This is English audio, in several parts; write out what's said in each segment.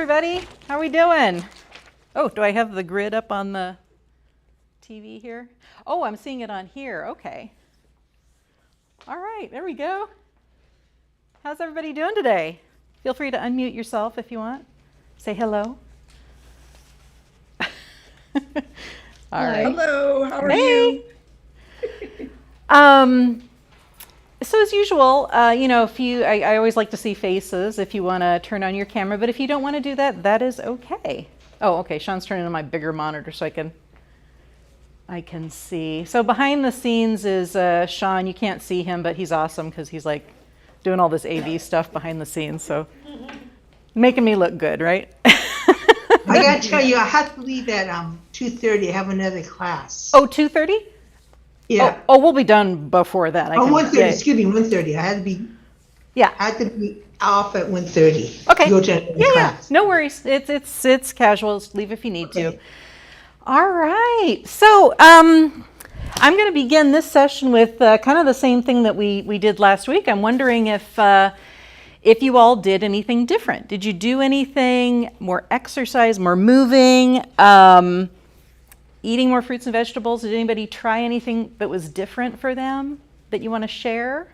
everybody. How are we doing? Oh, do I have the grid up on the TV here? Oh, I'm seeing it on here. Okay. All right, there we go. How's everybody doing today? Feel free to unmute yourself if you want. Say hello. All right. Hello, how are Hey. you? So as usual, I always like to see faces if you want to turn on your camera, but if you don't want to do that, that is okay. Oh, okay, Sean's turning on my bigger monitor so I can see. So behind the scenes is Sean. You can't see him, but he's awesome because he's like doing all this AV stuff behind the scenes, so making me look good, right? I gotta tell you, I have to leave at 2:30. I have another class. Oh, 2:30? Yeah. Oh, we'll be done before that. 1:30. Excuse me, 1:30. I had to be off at 1:30. Okay. Go to another class. No worries. It's casual. Just leave if you need to. All right. So I'm going to begin this session with kind of the same thing that we did last week. I'm wondering if you all did anything different. Did you do anything more exercise, more moving? Eating more fruits and vegetables? Did anybody try anything that was different for them that you want to share?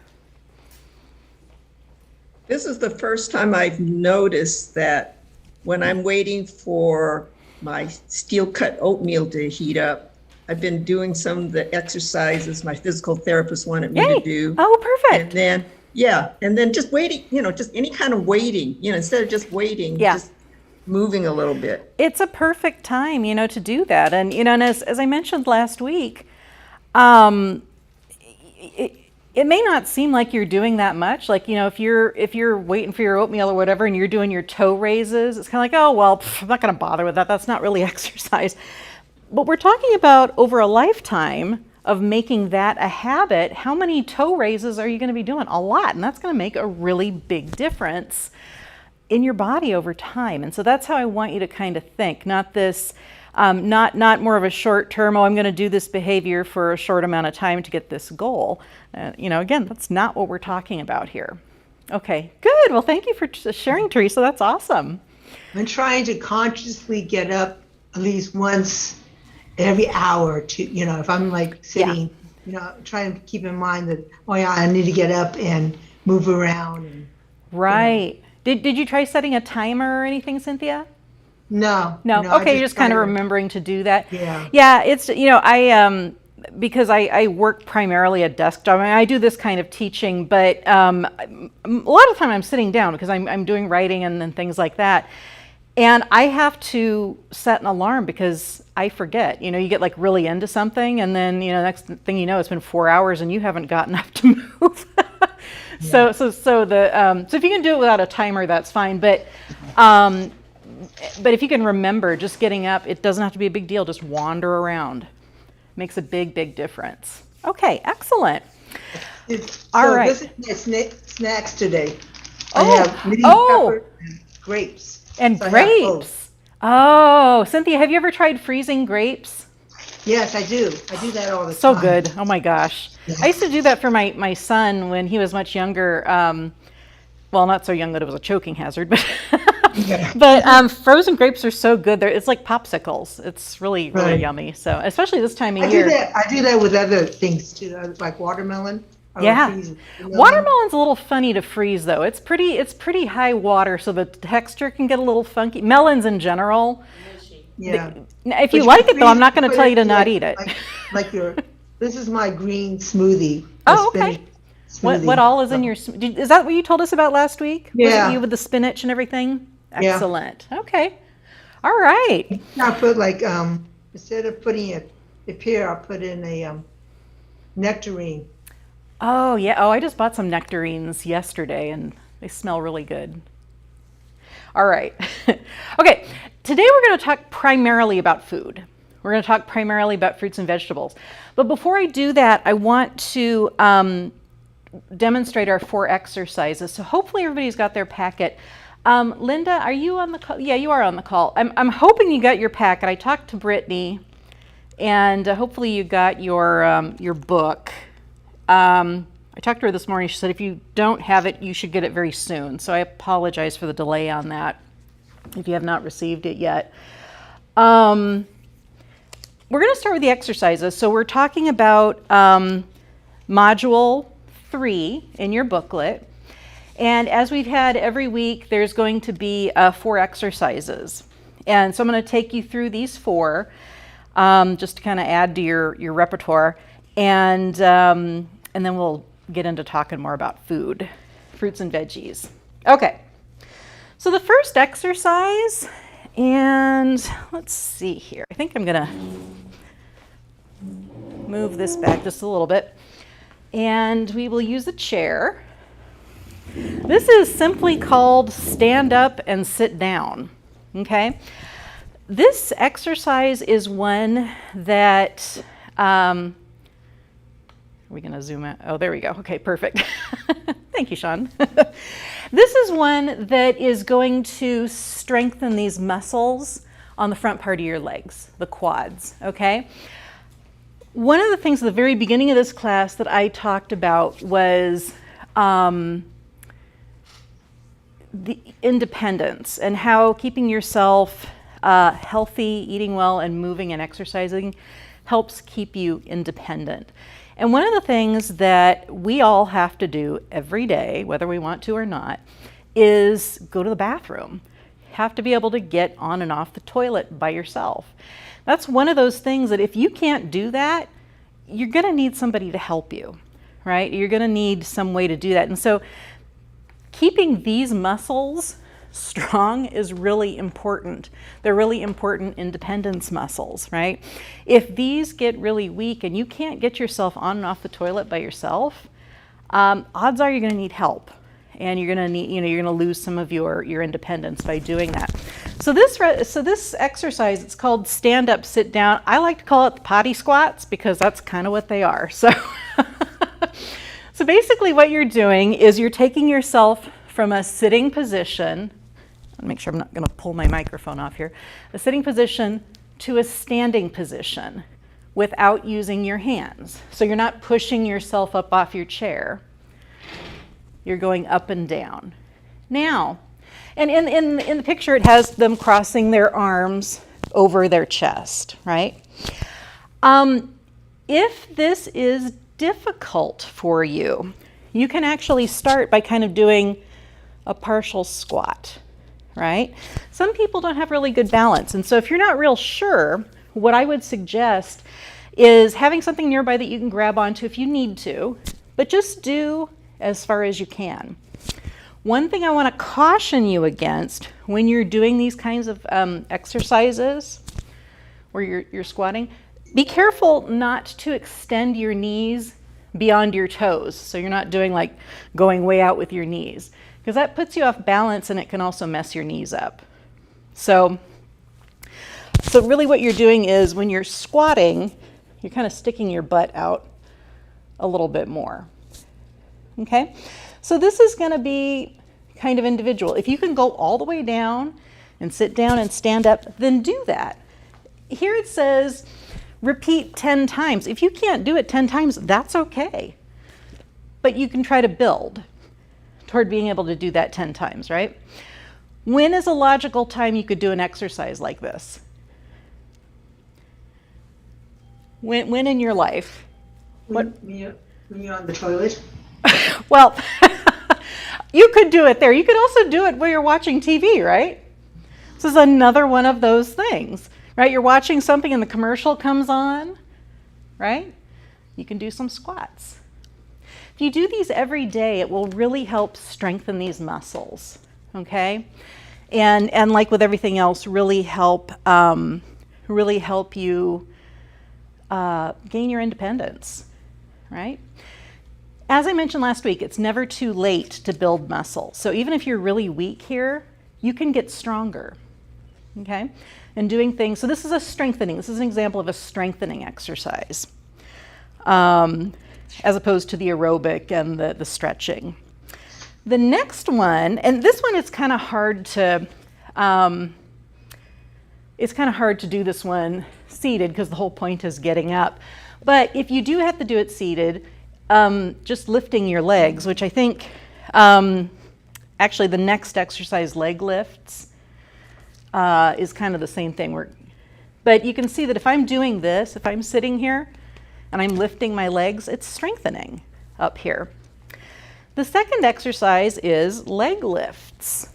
This is the first time I've noticed that when I'm waiting for my steel cut oatmeal to heat up, I've been doing some of the exercises my physical therapist wanted me to do. Oh, perfect. And then just waiting, just any kind of waiting, instead of just waiting, just moving a little bit. It's a perfect time, to do that. And, and as I mentioned last week, it may not seem like you're doing that much. Like, if you're waiting for your oatmeal or whatever and you're doing your toe raises, it's kind of like, oh, well, I'm not going to bother with that. That's not really exercise. But we're talking about over a lifetime of making that a habit. How many toe raises are you going to be doing? A lot. And that's going to make a really big difference in your body over time. And so that's how I want you to kind of think, not this, not more of a short term, I'm going to do this behavior for a short amount of time to get this goal. Again, that's not what we're talking about here. Okay, good. Well, thank you for sharing, Teresa. That's awesome. I'm trying to consciously get up at least once every hour to, if I'm like sitting, trying to keep in mind that, I need to get up and move around. Right. Did you try setting a timer or anything, Cynthia? No. Okay, you're just kind of remembering to do that. Yeah. Yeah, it's, I, because I work primarily a desk job. I mean, I do this kind of teaching, but a lot of the time I'm sitting down because I'm doing writing and things like that. And I have to set an alarm because I forget. You get like really into something and then, next thing you know, it's been 4 hours and you haven't gotten up to move. So if you can do it without a timer, that's fine. But if you can remember, just getting up, it doesn't have to be a big deal. Just wander around. Makes a big, big difference. Okay, excellent. All right. This is my snacks today. I have mini pepper and grapes. And grapes. Oh, Cynthia, have you ever tried freezing grapes? Yes, I do. I do that all the time. So good. Oh my gosh. Yeah. I used to do that for my son when he was much younger. Well, not so young that it was a choking hazard, but but frozen grapes are so good. It's like popsicles. It's really yummy. So especially this time of year. I do that with other things too, like watermelon. Yeah, watermelon's a little funny to freeze though. It's pretty high water, so the texture can get a little funky. Melons in general. Yeah. If you like it though, I'm not going to tell you to not eat it. This is my green smoothie. Oh, okay. What all is in your? Is that what you told us about last week? Yeah. Was it you with the spinach and everything? Excellent. Yeah. Okay. All right. I put instead of putting a pear, I'll put in a nectarine. Oh yeah. Oh, I just bought some nectarines yesterday, and they smell really good. All right. Okay. Today we're going to talk primarily about food. We're going to talk primarily about fruits and vegetables. But before I do that, I want to demonstrate our 4 exercises. So hopefully everybody's got their packet. Linda, are you on the call? Yeah, you are on the call. I'm hoping you got your packet. I talked to Brittany, and hopefully you got your book. I talked to her this morning. She said if you don't have it, you should get it very soon. So I apologize for the delay on that. if you have not received it yet. We're going to start with the exercises. So we're talking about Module 3 in your booklet. And as we've had every week, there's going to be 4 exercises. And so I'm going to take you through these 4 just to kind of add to your repertoire. And then we'll get into talking more about food, fruits and veggies. Okay, so the first exercise, and let's see here. I think I'm going to move this back just a little bit. And we will use a chair. This is simply called stand up and sit down, okay? This exercise is one that, are we gonna zoom out? Oh, there we go, okay, perfect. Thank you, Sean. This is one that is going to strengthen these muscles on the front part of your legs, the quads, okay? One of the things at the very beginning of this class that I talked about was the independence and how keeping yourself healthy, eating well, and moving and exercising helps keep you independent. And one of the things that we all have to do every day, whether we want to or not, is go to the bathroom. You have to be able to get on and off the toilet by yourself. That's one of those things that if you can't do that, you're going to need somebody to help you, right? You're going to need some way to do that. And so keeping these muscles strong is really important. They're really important independence muscles, right? If these get really weak and you can't get yourself on and off the toilet by yourself, odds are you're going to need help. And you're going to need, you're going to lose some of your independence by doing that. So this exercise, it's called stand up, sit down. I like to call it the potty squats because that's kind of what they are. So, so basically what you're doing is you're taking yourself from a sitting position, I'll make sure I'm not going to pull my microphone off here, a sitting position to a standing position without using your hands. So you're not pushing yourself up off your chair. You're going up and down. Now, and in the picture it has them crossing their arms over their chest, right? If this is difficult for you, you can actually start by kind of doing a partial squat, right? Some people don't have really good balance, and so if you're not real sure, what I would suggest is having something nearby that you can grab onto if you need to, but just do as far as you can. One thing I want to caution you against when you're doing these kinds of exercises where you're squatting, be careful not to extend your knees beyond your toes. So you're not doing like going way out with your knees, because that puts you off balance and it can also mess your knees up. So really what you're doing is when you're squatting, you're kind of sticking your butt out a little bit more. Okay, so this is going to be kind of individual. If you can go all the way down and sit down and stand up, then do that. Here it says repeat 10 times. If you can't do it 10 times, that's okay. But you can try to build toward being able to do that 10 times, right? When is a logical time you could do an exercise like this? When in your life? When you're on the toilet? Well, you could do it there. You could also do it while you're watching TV, right? This is another one of those things, right? You're watching something and the commercial comes on, right? You can do some squats. If you do these every day, it will really help strengthen these muscles, okay? And like with everything else, really help you gain your independence, right? As I mentioned last week, it's never too late to build muscle. So even if you're really weak here, you can get stronger, okay? And doing things, so this is a strengthening, this is an example of a strengthening exercise, as opposed to the aerobic and the stretching. The next one, and this one is kind of hard to, do this one seated because the whole point is getting up. But if you do have to do it seated, just lifting your legs, which I think, actually the next exercise, leg lifts, is kind of the same thing. But you can see that if I'm doing this, if I'm sitting here and I'm lifting my legs, it's strengthening up here. The second exercise is leg lifts.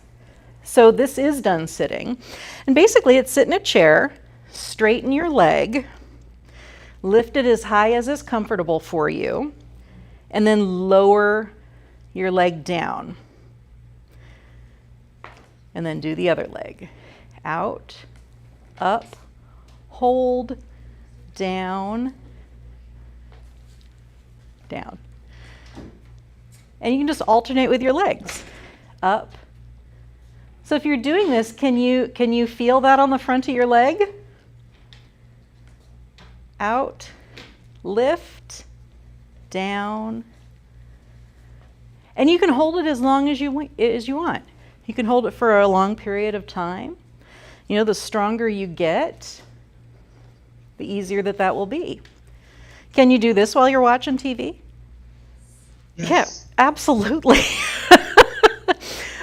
So this is done sitting. And basically it's sit in a chair, straighten your leg, lift it as high as is comfortable for you, and then lower your leg down. And then do the other leg. Out, up, hold, down, down. And you can just alternate with your legs. Up. So if you're doing this, can you feel that on the front of your leg? Out, lift, down. And you can hold it as long as you want. You can hold it for a long period of time. You know, the stronger you get, the easier that will be. Can you do this while you're watching TV? Yes. Yeah, absolutely.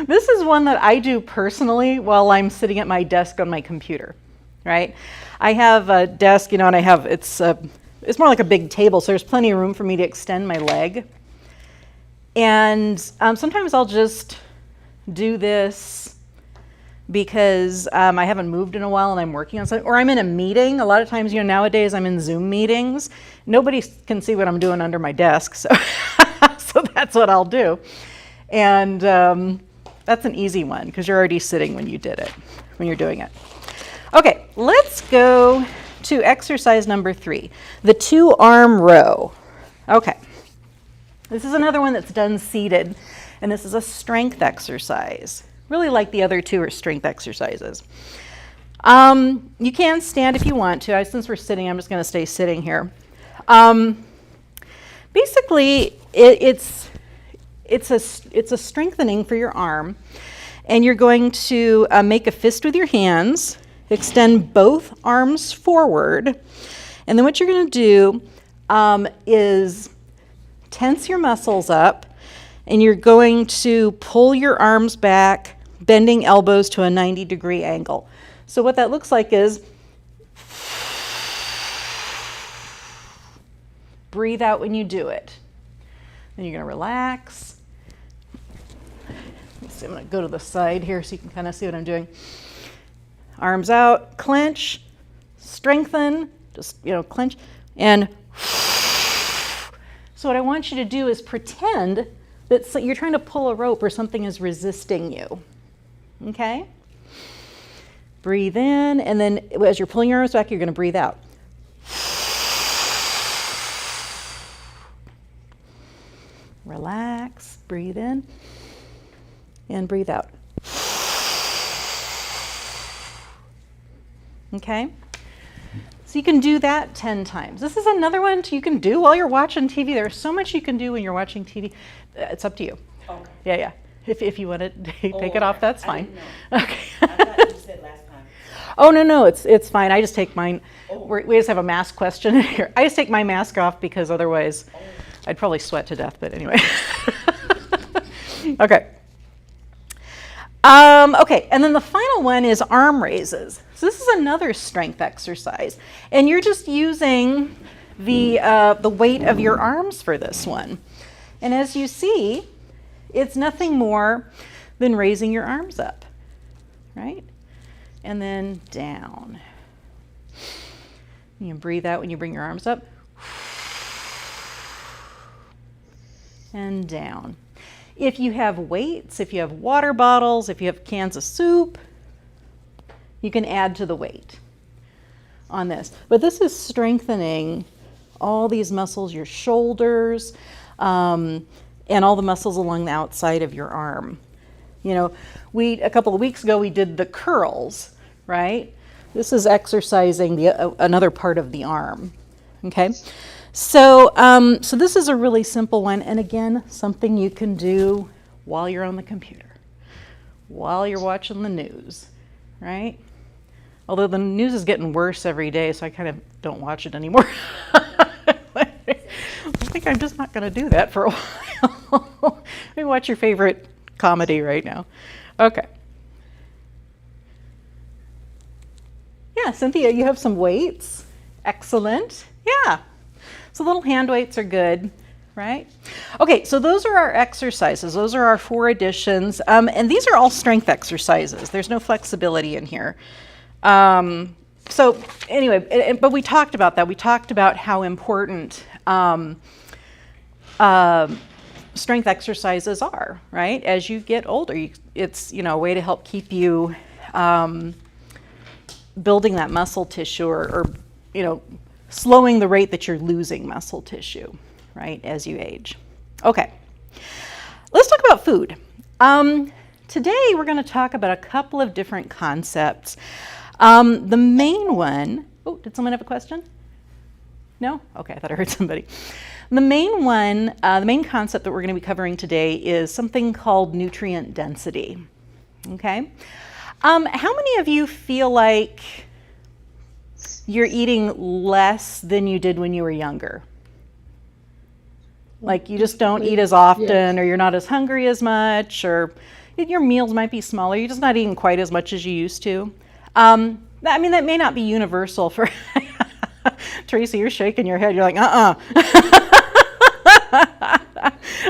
This is one that I do personally while I'm sitting at my desk on my computer, right? I have a desk, and I have, it's more like a big table, so there's plenty of room for me to extend my leg. And sometimes I'll just do this because I haven't moved in a while and I'm working on something, or I'm in a meeting. A lot of times, nowadays I'm in Zoom meetings. Nobody can see what I'm doing under my desk, so so that's what I'll do. And that's an easy one because you're already sitting when you're doing it. Okay, let's go to exercise number 3, the 2-arm row. Okay, this is another one that's done seated, and this is a strength exercise. Really like the other 2 are strength exercises. You can stand if you want to. Since we're sitting, I'm just going to stay sitting here. Basically, it's a strengthening for your arm, and you're going to make a fist with your hands, extend both arms forward, and then what you're going to do is tense your muscles up, and you're going to pull your arms back, bending elbows to a 90-degree angle. So what that looks like is breathe out when you do it. Then you're going to relax. Let me see, I'm going to go to the side here so you can kind of see what I'm doing. Arms out, clench, strengthen, just, clench, and so what I want you to do is pretend that you're trying to pull a rope or something is resisting you. Okay? Breathe in, and then as you're pulling your arms back, you're going to breathe out. Relax, breathe in, and breathe out. Okay? So you can do that 10 times. This is another one you can do while you're watching TV. There's so much you can do when you're watching TV. It's up to you. Okay. Yeah. If you want to take it off, that's fine. Okay. I thought you said last time. Oh, no, it's fine. I just take mine. Oh. We just have a mask question here. I just take my mask off because otherwise I'd probably sweat to death, but anyway. Okay. Okay, and then the final one is arm raises. So this is another strength exercise, and you're just using the weight of your arms for this one. And as you see, it's nothing more than raising your arms up, right? And then down. You can breathe out when you bring your arms up. And down. If you have weights, if you have water bottles, if you have cans of soup, you can add to the weight on this. But this is strengthening all these muscles, your shoulders, and all the muscles along the outside of your arm. A couple of weeks ago, we did the curls, right? This is exercising another part of the arm, okay? So this is a really simple one, and again, something you can do while you're on the computer, while you're watching the news, right? Although the news is getting worse every day, so I kind of don't watch it anymore. I think I'm just not going to do that for a while. Maybe watch your favorite comedy right now. Okay. Yeah, Cynthia, you have some weights. Excellent. Yeah. So little hand weights are good, right? Okay, so those are our exercises. Those are our 4 additions. And these are all strength exercises. There's no flexibility in here. So anyway, but we talked about that. We talked about how important strength exercises are, right? As you get older, it's, a way to help keep you building that muscle tissue or slowing the rate that you're losing muscle tissue, right, as you age. Okay, let's talk about food. Today we're going to talk about a couple of different concepts. The main one, did someone have a question? No? Okay, I thought I heard somebody. The main one, the main concept that we're going to be covering today is something called nutrient density. Okay? How many of you feel like you're eating less than you did when you were younger? Like you just don't eat as often, or you're not as hungry as much, or your meals might be smaller. You're just not eating quite as much as you used to. That may not be universal for Tracy, you're shaking your head. You're like,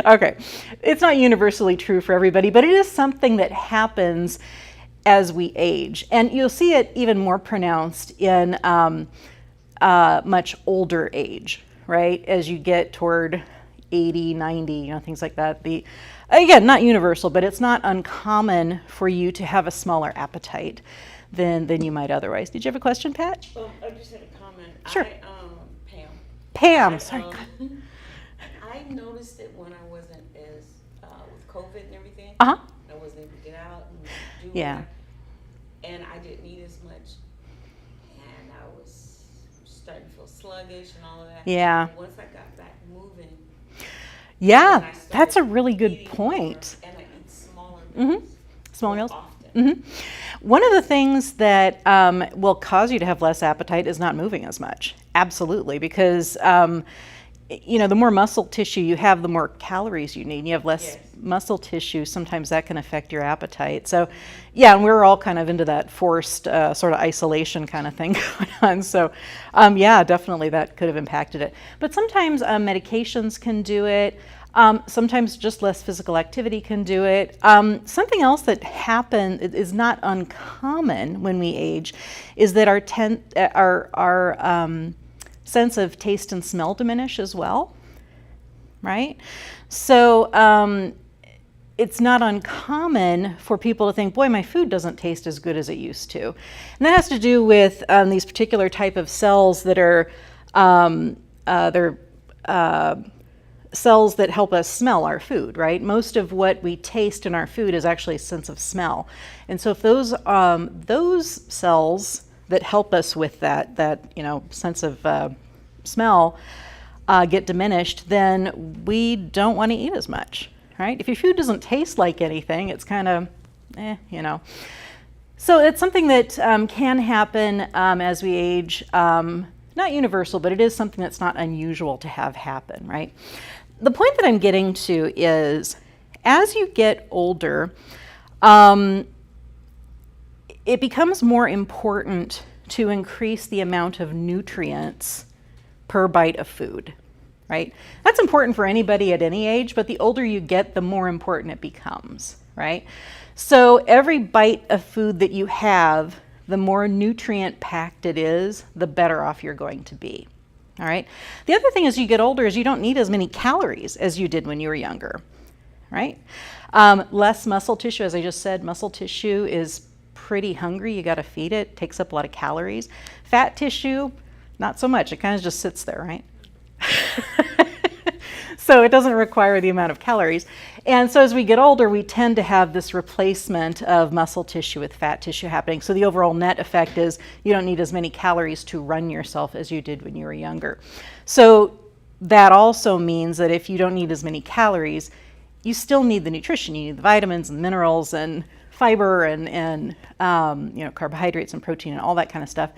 Okay, it's not universally true for everybody, but it is something that happens as we age. And you'll see it even more pronounced in much older age, right? As you get toward 80, 90, things like that. Again, not universal, but it's not uncommon for you to have a smaller appetite than you might otherwise. Did you have a question, Pat? I just had a comment. Sure. Pam. Sorry. I noticed it when I wasn't as, with COVID and everything. Uh-huh. I wasn't able to get out and do Yeah. and I didn't eat as much. And I was starting to feel sluggish and all of that. Yeah. Once I got back moving. Yeah, I started that's a really good eating point. more, and I eat smaller meals. Small meals? Often. One of the things that will cause you to have less appetite is not moving as much. Absolutely, because the more muscle tissue you have, the more calories you need. You have less muscle tissue, sometimes that can affect your appetite. So, yeah, and we're all kind of into that forced sort of isolation kind of thing going on. So, yeah, definitely that could have impacted it. But sometimes medications can do it. Sometimes just less physical activity can do it. Something else that happens is not uncommon when we age is that our sense of taste and smell diminish as well, right? So it's not uncommon for people to think, boy, my food doesn't taste as good as it used to. And that has to do with these particular type of cells that are cells that help us smell our food, right? Most of what we taste in our food is actually a sense of smell. And so if those cells that help us with that sense of smell get diminished, then we don't want to eat as much, right? If your food doesn't taste like anything, it's kind of, So it's something that can happen as we age. Not universal, but it is something that's not unusual to have happen, right? The point that I'm getting to is, as you get older, it becomes more important to increase the amount of nutrients per bite of food, right? That's important for anybody at any age, but the older you get, the more important it becomes, right? So every bite of food that you have, the more nutrient packed it is, the better off you're going to be. All right. The other thing as you get older is you don't need as many calories as you did when you were younger, right? Less muscle tissue, as I just said, muscle tissue is pretty hungry. You got to feed it. Takes up a lot of calories. Fat tissue, not so much. It kind of just sits there, right? So it doesn't require the amount of calories. And so as we get older, we tend to have this replacement of muscle tissue with fat tissue happening. So the overall net effect is you don't need as many calories to run yourself as you did when you were younger. So that also means that if you don't need as many calories, you still need the nutrition. You need the vitamins and minerals and fiber and carbohydrates and protein and all that kind of stuff.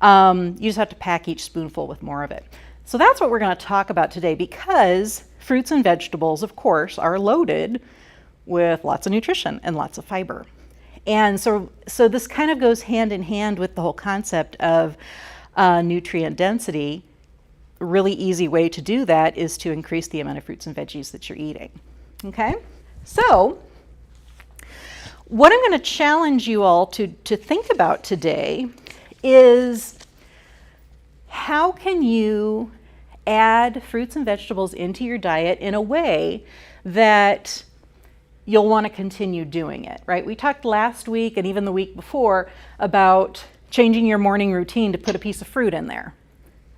You just have to pack each spoonful with more of it. So that's what we're going to talk about today, because fruits and vegetables, of course, are loaded with lots of nutrition and lots of fiber. And so this kind of goes hand in hand with the whole concept of nutrient density. A really easy way to do that is to increase the amount of fruits and veggies that you're eating. Okay? So what I'm going to challenge you all to think about today is, how can you add fruits and vegetables into your diet in a way that you'll want to continue doing it, right? We talked last week and even the week before about changing your morning routine to put a piece of fruit in there,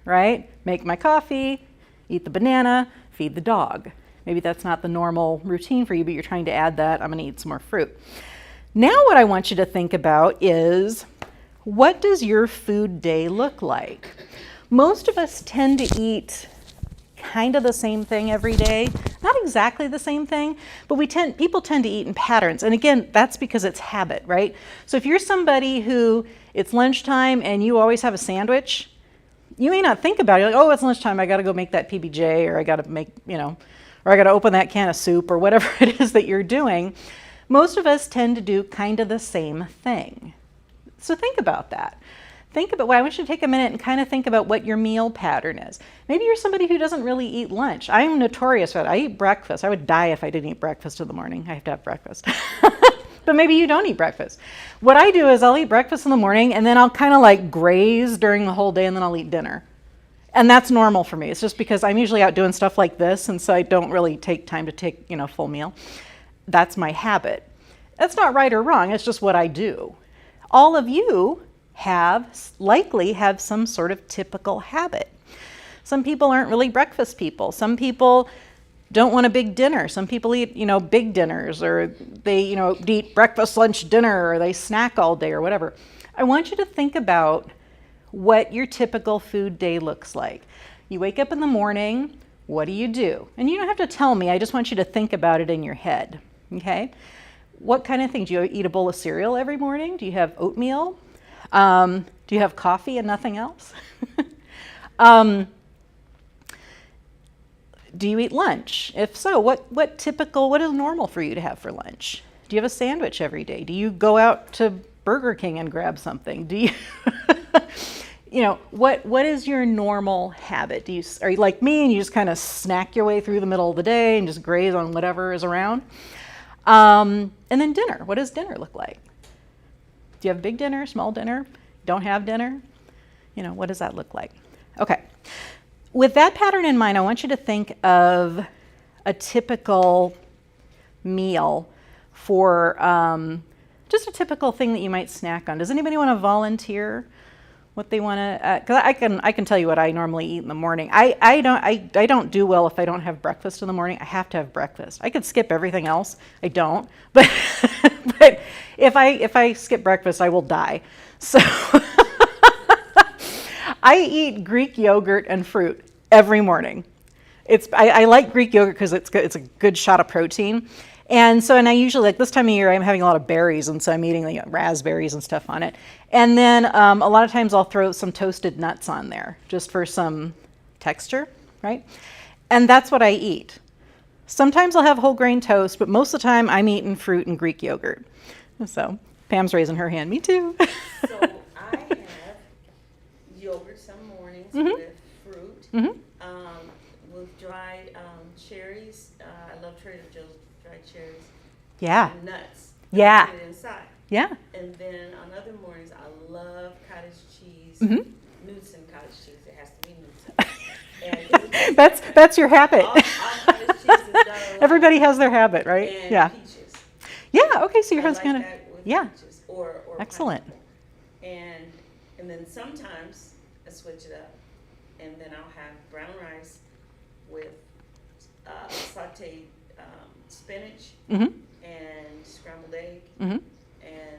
right? Make my coffee, eat the banana, feed the dog. Maybe that's not the normal routine for you, but you're trying to add that. I'm going to eat some more fruit. Now what I want you to think about is, what does your food day look like? Most of us tend to eat kind of the same thing every day. Not exactly the same thing, but people tend to eat in patterns. And again, that's because it's habit, right? So if you're somebody who it's lunchtime and you always have a sandwich, you may not think about it. You're like, oh, it's lunchtime, I got to go make that PBJ, or I got to make, or I got to open that can of soup, or whatever it is that you're doing. Most of us tend to do kind of the same thing. So think about that. I want you to take a minute and kind of think about what your meal pattern is. Maybe you're somebody who doesn't really eat lunch. I'm notorious for that. I eat breakfast. I would die if I didn't eat breakfast in the morning. I have to have breakfast. But maybe you don't eat breakfast. What I do is I'll eat breakfast in the morning, and then I'll kind of like graze during the whole day, and then I'll eat dinner. And that's normal for me. It's just because I'm usually out doing stuff like this, and so I don't really take time to take, full meal. That's my habit. That's not right or wrong. It's just what I do. All of you likely have some sort of typical habit. Some people aren't really breakfast people. Some people don't want a big dinner. Some people eat, big dinners, or they, eat breakfast, lunch, dinner, or they snack all day or whatever. I want you to think about what your typical food day looks like. You wake up in the morning, what do? And you don't have to tell me, I just want you to think about it in your head, okay? What kind of things? Do you eat a bowl of cereal every morning? Do you have oatmeal? Do you have coffee and nothing else? Do you eat lunch? If so, what is normal for you to have for lunch? Do you have a sandwich every day? Do you go out to Burger King and grab something? Do you, what is your normal habit? Are you like me and you just kind of snack your way through the middle of the day and just graze on whatever is around? And then dinner. What does dinner look like? Do you have big dinner, small dinner? Don't have dinner? What does that look like? Okay. With that pattern in mind, I want you to think of a typical meal for just a typical thing that you might snack on. Does anybody want to volunteer what they want to? Because I can tell you what I normally eat in the morning. I don't do well if I don't have breakfast in the morning. I have to have breakfast. I could skip everything else. I don't, but but if I skip breakfast, I will die. So I eat Greek yogurt and fruit every morning. I like Greek yogurt because it's a good shot of protein. And I usually, like this time of year, I'm having a lot of berries, and so I'm eating raspberries and stuff on it. And then a lot of times I'll throw some toasted nuts on there just for some texture, right? And that's what I eat. Sometimes I'll have whole grain toast, but most of the time I'm eating fruit and Greek yogurt. So Pam's raising her hand. Me too. So I have yogurt some mornings with fruit, with dried cherries. I love Trader Joe's dried cherries. Yeah. And nuts. Yeah. Put it inside. Yeah. And then on other mornings, I love cottage cheese. Newton cottage cheese. It has to be Newton. And That's your habit. all cottage cheese is done a lot. Everybody has their habit, right? And Yeah. peaches. Yeah. Okay. So your I husband's like gonna. that with Yeah. peaches or Excellent. pineapple. And then sometimes I switch it up, and then I'll have brown rice with sauteed spinach and scrambled egg. And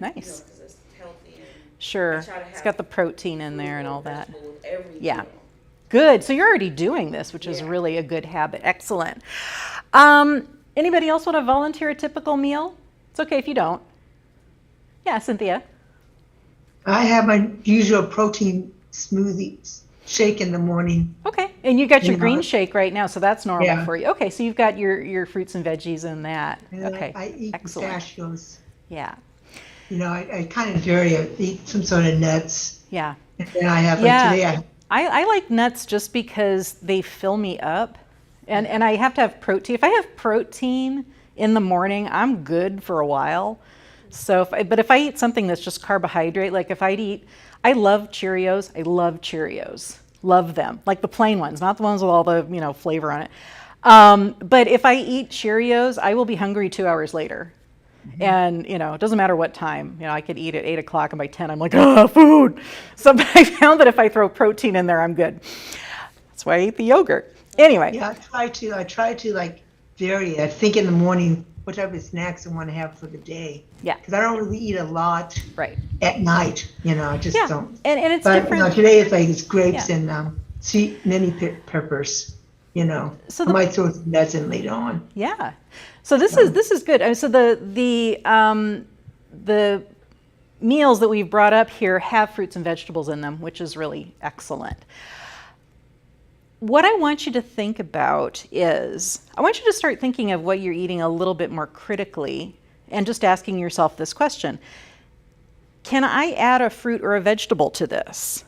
Nice. because it's healthy and Sure. I try to It's have got the protein in there and fruit or all that. vegetable with every Yeah. meal. Good. So you're already doing this, which is Yeah. really a good habit. Excellent. Anybody else want to volunteer a typical meal? It's okay if you don't. Yeah, Cynthia. I have my usual protein smoothie shake in the morning. Okay. And you got your You know, green shake right now, so that's normal Yeah. for you. Okay, so you've got your fruits and veggies in that. And then Okay. I eat Excellent. pistachios. Yeah. I kind of vary. I eat some sort of nuts. Yeah. And then I have, Yeah. today I like nuts just because they fill me up, and I have to have protein. If I have protein in the morning, I'm good for a while. So, but if I eat something that's just carbohydrate, like if I'd eat, I love Cheerios. I love Cheerios. Love them, like the plain ones, not the ones with all the flavor on it. But if I eat Cheerios, I will be hungry 2 hours later. And, it doesn't matter what time, I could eat at 8 o'clock and by 10, I'm like, food. So I found that if I throw protein in there, I'm good. That's why I eat the yogurt. Anyway. Yeah, I try to like vary it. I think in the morning, what type of snacks I want to have for the day. Yeah. Because I don't really eat a lot Right. at night, I just Yeah. don't. And it's But different. today it's grapes Yeah. and sweet mini peppers, So I might throw some nuts in later on. Yeah. So this is good. So the meals that we've brought up here have fruits and vegetables in them, which is really excellent. What I want you to think about is, I want you to start thinking of what you're eating a little bit more critically and just asking yourself this question. Can I add a fruit or a vegetable to this?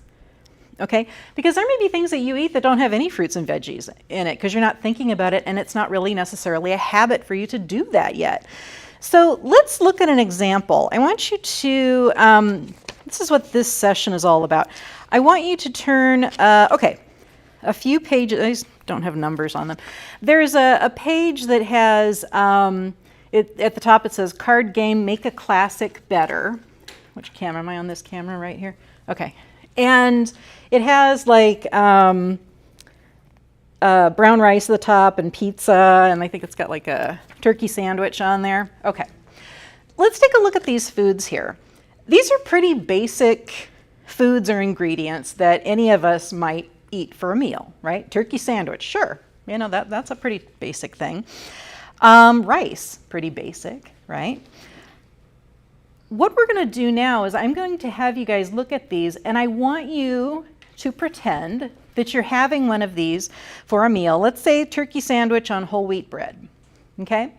Okay, because there may be things that you eat that don't have any fruits and veggies in it because you're not thinking about it and it's not really necessarily a habit for you to do that yet. So let's look at an example. I want you to, this is what this session is all about. I want you to turn, a few pages, these don't have numbers on them. There's a page that has, at the top it says, card game, make a classic better. Which camera, am I on this camera right here? Okay. And it has like brown rice at the top and pizza, and I think it's got like a turkey sandwich on there. Okay, let's take a look at these foods here. These are pretty basic foods or ingredients that any of us might eat for a meal, right? Turkey sandwich, sure, that's a pretty basic thing. Rice, pretty basic, right? What we're going to do now is I'm going to have you guys look at these, and I want you to pretend that you're having one of these for a meal. Let's say turkey sandwich on whole wheat bread, okay?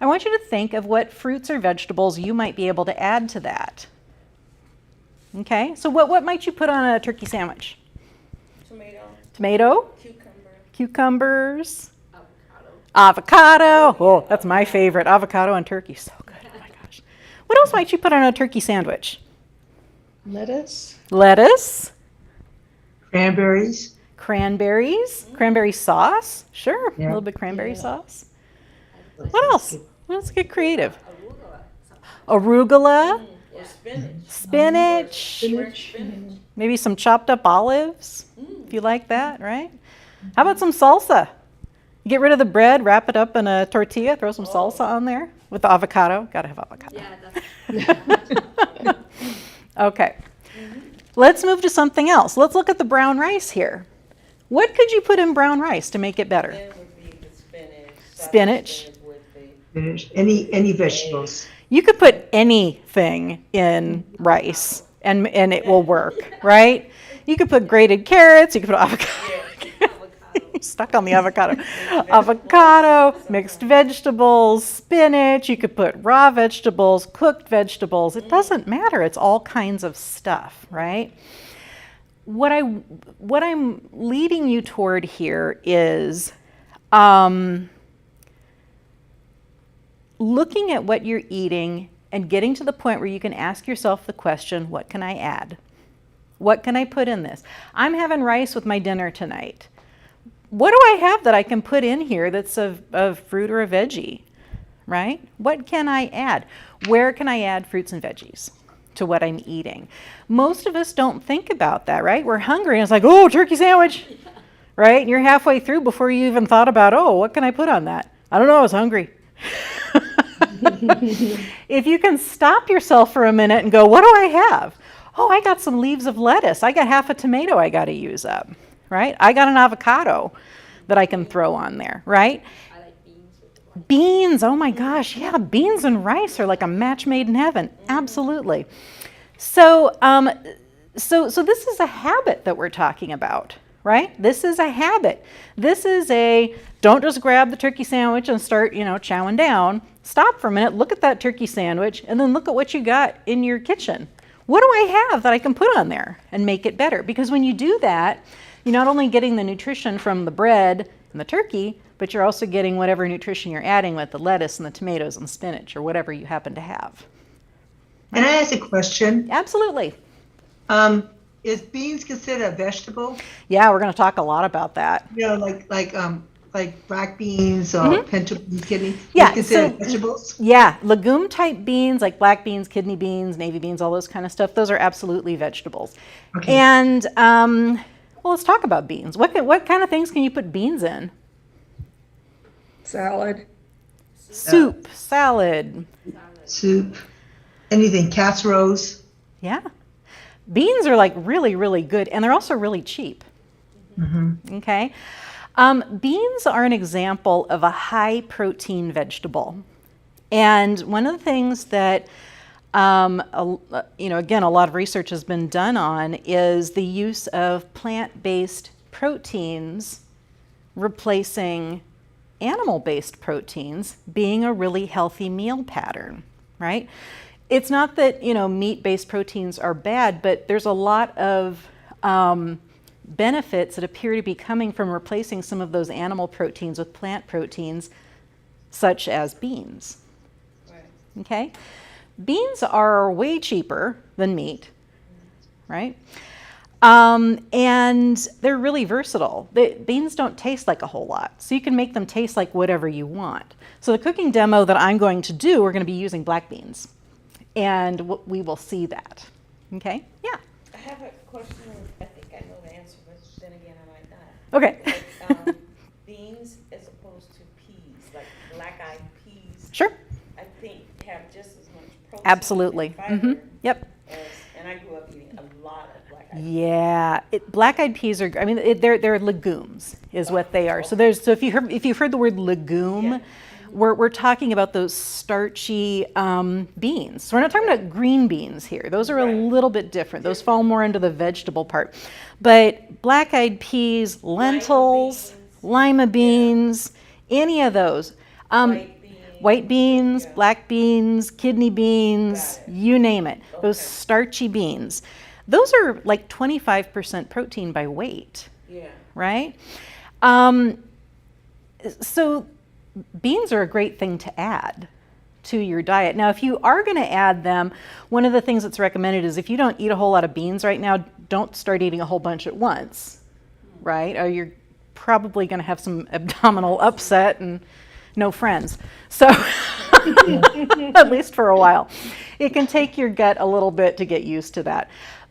I want you to think of what fruits or vegetables you might be able to add to that. Okay, so what might you put on a turkey sandwich? Tomato? Cucumbers? Avocado. Oh, that's my favorite. Avocado on turkey, so good. Oh my gosh. What else might you put on a turkey sandwich? Lettuce. Cranberries. Cranberry sauce. Sure, a little bit cranberry sauce. What else? Let's get creative. Arugula. Spinach. Maybe some chopped up olives, if you like that, right? How about some salsa? You get rid of the bread, wrap it up in a tortilla, throw some salsa on there with the avocado. Gotta have avocado. Yeah, Okay. Let's move to something else. Let's look at the brown rice here. What could you put in brown rice to make it better? Then would be the Spinach. with the Any vegetables. You could put anything in rice and it will work, right? You could put grated carrots, you could put avocado. Stuck on the avocado. Avocado, mixed vegetables, spinach. You could put raw vegetables, cooked vegetables. It doesn't matter. It's all kinds of stuff, right? What I'm leading you toward here is looking at what you're eating and getting to the point where you can ask yourself the question, what can I add? What can I put in this? I'm having rice with my dinner tonight. What do I have that I can put in here that's a fruit or a veggie, right? What can I add? Where can I add fruits and veggies to what I'm eating? Most of us don't think about that, right? We're hungry and it's like, oh, turkey sandwich, right? And you're halfway through before you even thought about, oh, what can I put on that? I don't know, I was hungry. If you can stop yourself for a minute and go, what do I have? Oh, I got some leaves of lettuce. I got half a tomato I got to use up, right? I got an avocado that I can throw on there, right? I like beans with the rice. Beans, oh my gosh, yeah, beans and rice are like a match made in heaven. Absolutely. So, so this is a habit that we're talking about, right? This is a habit. This is don't just grab the turkey sandwich and start, chowing down. stop for a minute, look at that turkey sandwich, and then look at what you got in your kitchen. What do I have that I can put on there and make it better? Because when you do that, you're not only getting the nutrition from the bread and the turkey, but you're also getting whatever nutrition you're adding with the lettuce and the tomatoes and spinach or whatever you happen to have. Can I ask a question? Absolutely. Is beans considered a vegetable? Yeah, we're going to talk a lot about that. You know, like black beans or pinto beans, kidney. Yeah, Is considered so- vegetables? Yeah, legume type beans like black beans, kidney beans, navy beans, all those kind of stuff, those are absolutely vegetables. Okay. And well, let's talk about beans. What kind of things can you put beans in? Salad. Soup, salad. Soup, anything, casseroles. Yeah. Beans are like really, really good, and they're also really cheap. Okay. Beans are an example of a high protein vegetable. And one of the things that, again, a lot of research has been done on is the use of plant-based proteins replacing animal-based proteins being a really healthy meal pattern, right? It's not that, meat-based proteins are bad, but there's a lot of benefits that appear to be coming from replacing some of those animal proteins with plant proteins, such as beans. Right. Okay? Beans are way cheaper than meat, right? And they're really versatile. Beans don't taste like a whole lot, so you can make them taste like whatever you want. So the cooking demo that I'm going to do, we're going to be using black beans, and we will see that. Okay? Yeah. I have a question, I think I know the answer, but then again, I might not. Okay. Like, beans as opposed to peas, like black-eyed peas, Sure. I think have just as much protein Absolutely. and fiber Yep. and I grew up eating a lot of black-eyed peas. Yeah, black-eyed peas are. I mean, they're legumes, is what they are. So if you've heard the word legume, Yeah. we're talking about those starchy beans. So we're not talking about green beans here. Those are a Right. little bit different. Those fall more into the vegetable part. But black-eyed peas, lentils, lima beans, any of those. White beans, Yeah. black beans, kidney beans, Got it. you name it. Those Okay. starchy beans. Those are like 25% protein by weight, Yeah. right? So beans are a great thing to add to your diet. Now, if you are going to add them, one of the things that's recommended is if you don't eat a whole lot of beans right now, don't start eating a whole bunch at once, right? Or you're probably going to have some abdominal upset and no friends. So, at least for a while. It can take your gut a little bit to get used to that.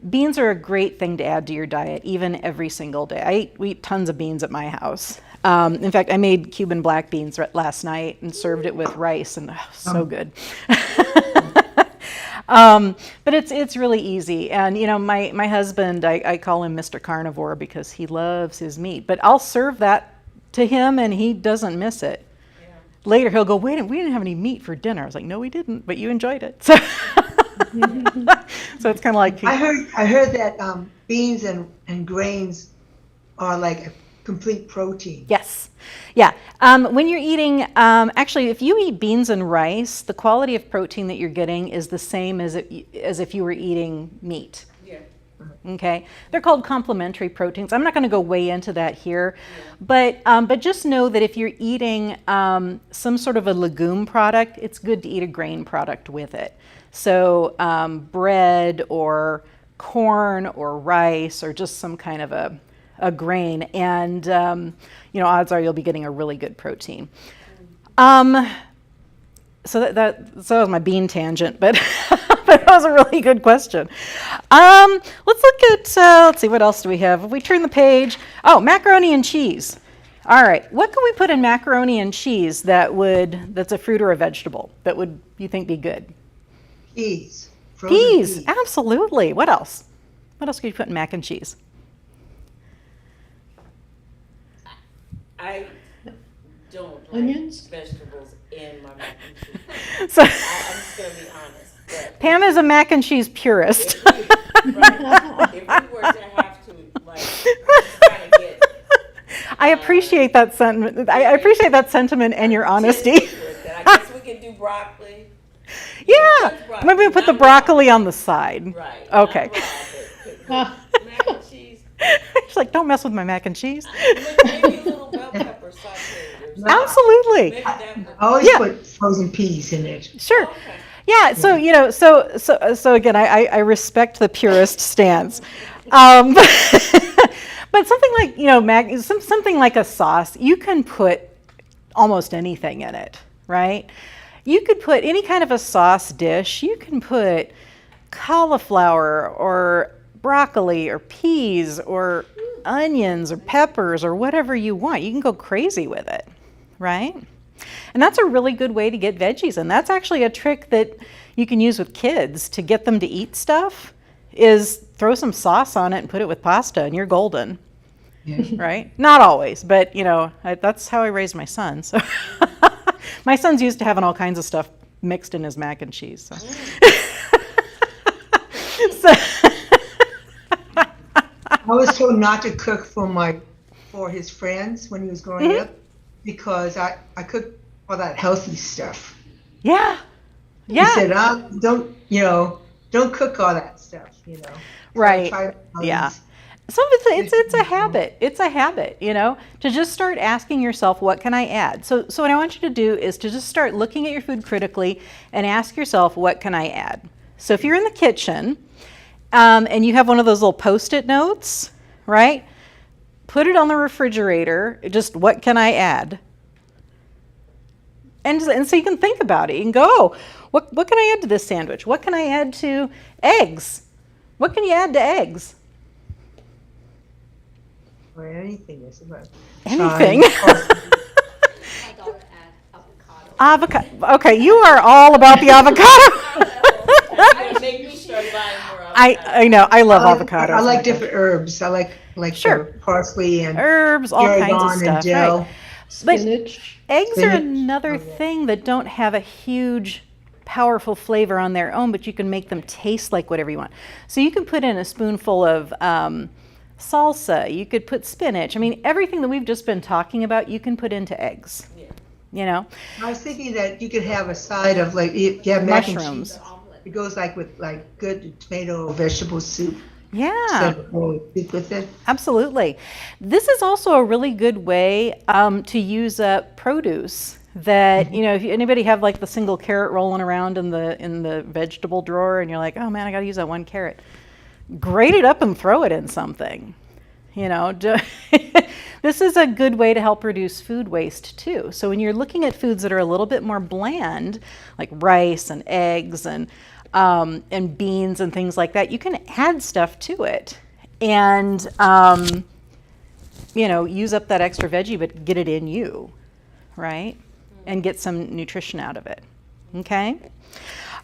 Beans are a great thing to add to your diet, even every single day. We eat tons of beans at my house. In fact, I made Cuban black beans last night and served it with rice, and so good. But it's really easy. And my husband, I call him Mr. Carnivore because he loves his meat. But I'll serve that to him, and he doesn't miss it. Yeah. Later, he'll go, wait, we didn't have any meat for dinner. I was like, no, we didn't, but you enjoyed it. So, so it's kind of like, I heard that beans and grains are like a complete protein. yes. Yeah. When you're eating, actually, if you eat beans and rice, the quality of protein that you're getting is the same as if you were eaing meat. Yeah. Okay, they're called complementary proteins. I'm not going to go way into that here, but just know that if you're eating some sort of a legume product, it's good to eat a grain product with it. So bread or corn or rice or just some kind of a grain, and odds are you'll be getting a really good protein. So that was my bean tangent, but that was a really good question. Let's look at, let's see, what else do we have? If we turn the page, macaroni and cheese. All right, what can we put in macaroni and cheese that's a fruit or a vegetable that would you think be good? Peas. Frozen Peas, absolutely. What else? What else could you put in mac and cheese? I don't like Onions? vegetables in my mac and cheese. So I'm just gonna be honest. But Pam is a mac and cheese purist. if we were to have to just kind of get I appreciate that sentiment. I appreciate that sentiment and your honesty. I guess we can do broccoli. Yeah, cook broccoli, maybe we put the not raw. broccoli on the side. Right. Okay. Not raw, but mac and cheese. She's like, don't mess with my mac and cheese. Maybe a little bell pepper sauteed or something. Absolutely. Maybe that would. I always Yeah. put frozen peas in it. Sure. Okay. Yeah, so so again, I respect the purist stance, but something like something like a sauce, you can put almost anything in it, right? You could put any kind of a sauce dish. You can put cauliflower or broccoli or peas or onions or peppers or whatever you want. You can go crazy with it, right? And that's a really good way to get veggies. And that's actually a trick that you can use with kids to get them to eat stuff is throw some sauce on it and put it with pasta and you're golden, right? Not always, but that's how I raised my son. So my son's used to having all kinds of stuff mixed in his mac and cheese. So. I was told not to cook for his friends when he was growing up because I cooked all that healthy stuff. Yeah. He Yeah. said, don't cook all that stuff, So I Right. tried all Yeah. these- Some of it's a habit. It's a habit, to just start asking yourself, what can I add? So what I want you to do is to just start looking at your food critically and ask yourself, what can I add? So if you're in the kitchen and you have one of those little Post-it notes, right? Put it on the refrigerator. Just what can I add? And so you can think about it. You can go, oh, what can I add to this sandwich? What can I add to eggs? What can you add to eggs? or anything. It's about Anything. My daughter add avocado. Avocado. Okay, you are all about the avocado. You're gonna make me start buying more avocado. I know. I love avocados. I like different herbs. I like Sure. the parsley and herbs, all kinds of tarragon stuff. and dill. Right. But Spinach. eggs are Spinach. another thing that don't have a huge, powerful flavor on their own, but you can make them taste like whatever you want. So you can put in a spoonful of salsa. You could put spinach. I mean, everything that we've just been talking about, you can put into eggs. Yeah. I was thinking that you could have a side of you have mac and Mushrooms. cheese. It goes with good tomato vegetable soup. Yeah. Instead of soup with it. Absolutely. This is also a really good way to use up produce that, if anybody have like the single carrot rolling around in the vegetable drawer and you're like, oh man, I got to use that one carrot. Grate it up and throw it in something. This is a good way to help reduce food waste too. So when you're looking at foods that are a little bit more bland, like rice and eggs and beans and things like that, you can add stuff to it and use up that extra veggie, but get it in you, right? And get some nutrition out of it. Okay.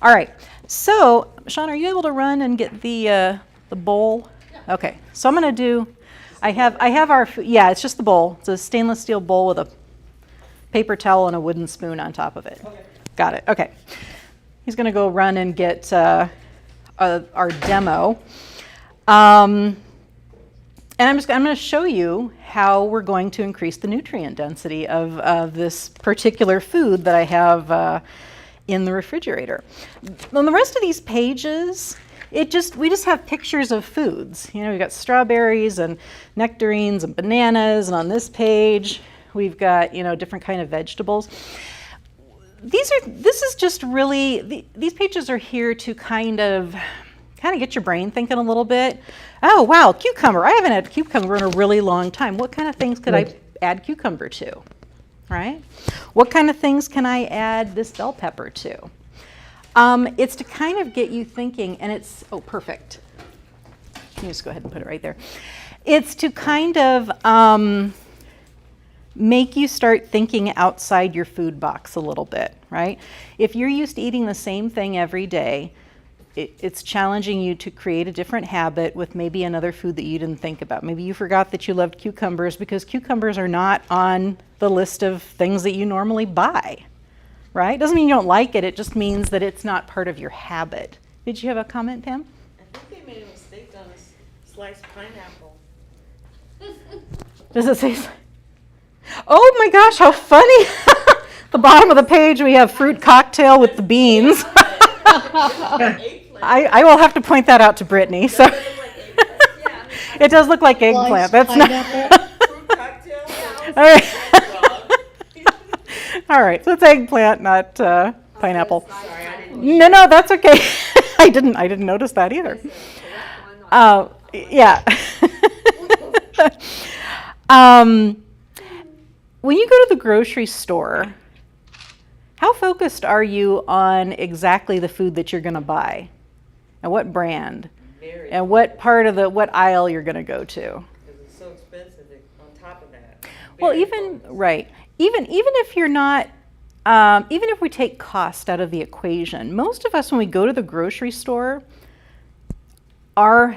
All right. So, Sean, are you able to run and get the bowl? Yeah. Okay. So I'm going to do. I have our. Yeah, it's just the bowl. It's a stainless steel bowl with a paper towel and a wooden spoon on top of it. Okay. Got it. Okay. He's going to go run and get our demo. And I'm going to show you how we're going to increase the nutrient density of this particular food that I have in the refrigerator. On the rest of these pages, we just have pictures of foods. We've got strawberries and nectarines and bananas, and on this page, we've got different kind of vegetables. These pages are here to kind of get your brain thinking a little bit. Oh, wow, cucumber. I haven't had cucumber in a really long time. What kind of things could I add cucumber to, right? What kind of things can I add this bell pepper to? It's to kind of get you thinking, and it's, oh, perfect. Let me just go ahead and put it right there. It's to kind of make you start thinking outside your food box a little bit, right? If you're used to eating the same thing every day, it's challenging you to create a different habit with maybe another food that you didn't think about. Maybe you forgot that you loved cucumbers because cucumbers are not on the list of things that you normally buy, right? Doesn't mean you don't like it, it just means that it's not part of your habit. Did you have a comment, Pam? I think they made a mistake on a sliced pineapple. Does it say? Oh my gosh, how funny! the bottom of the page, we have fruit cocktail with the beans. Eggplant. I will have to point that out to Brittany. So Does it look like eggplant? Yeah, I mean, it does look like eggplant. That's not. fruit cocktail. All right. All right. So it's eggplant, not pineapple. Sorry, I didn't. No, that's okay. I didn't notice that either. Yeah. When you go to the grocery store, how focused are you on exactly the food that you're going to buy, and what brand, Very. and what part of what aisle you're going to go to? Because it's so expensive on top of that. Well, Very even focused. right, even if you're not, even if we take cost out of the equation, most of us when we go to the grocery store,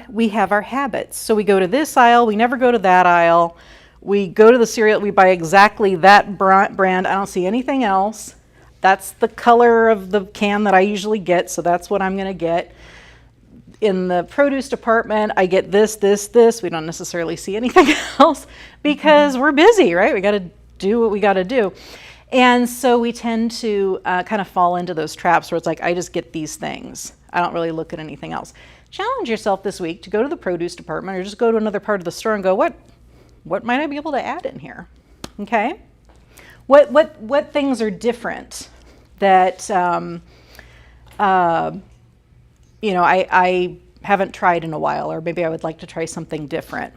we have our habits. So we go to this aisle, we never go to that aisle. We go to the cereal, we buy exactly that brand. I don't see anything else. That's the color of the can that I usually get, so that's what I'm going to get. In the produce department, I get this. We don't necessarily see anything else because we're busy, right? We got to do what we got to do. And so we tend to kind of fall into those traps where it's like, I just get these things. I don't really look at anything else. Challenge yourself this week to go to the produce department or just go to another part of the store and go, what might I be able to add in here? Okay? What things are different that I haven't tried in a while, or maybe I would like to try something different.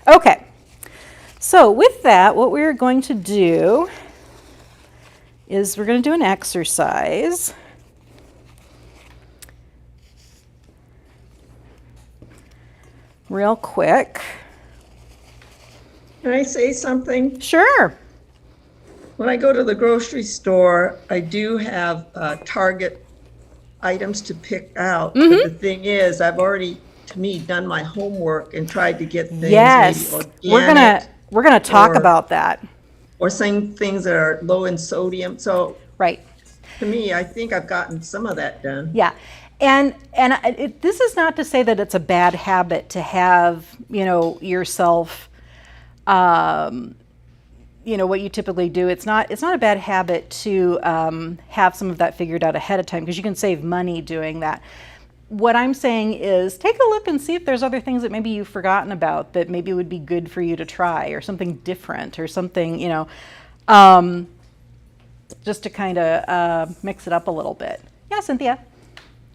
Okay, so with that, what we're going to do is we're going to do an exercise. Real quick. Can I say something? Sure. When I go to the grocery store, I do have Target items to pick out. But the thing is, I've already, to me, done my homework and tried to get things Yes, maybe we're gonna talk or- about that. or some things that are low in sodium. So Right. to me, I think I've gotten some of that done. Yeah, and this is not to say that it's a bad habit to have, yourself, what you typically do. It's not a bad habit to have some of that figured out ahead of time because you can save money doing that. What I'm saying is take a look and see if there's other things that maybe you've forgotten about that maybe would be good for you to try, or something different, or something, just to kind of mix it up a little bit. Yeah, Cynthia?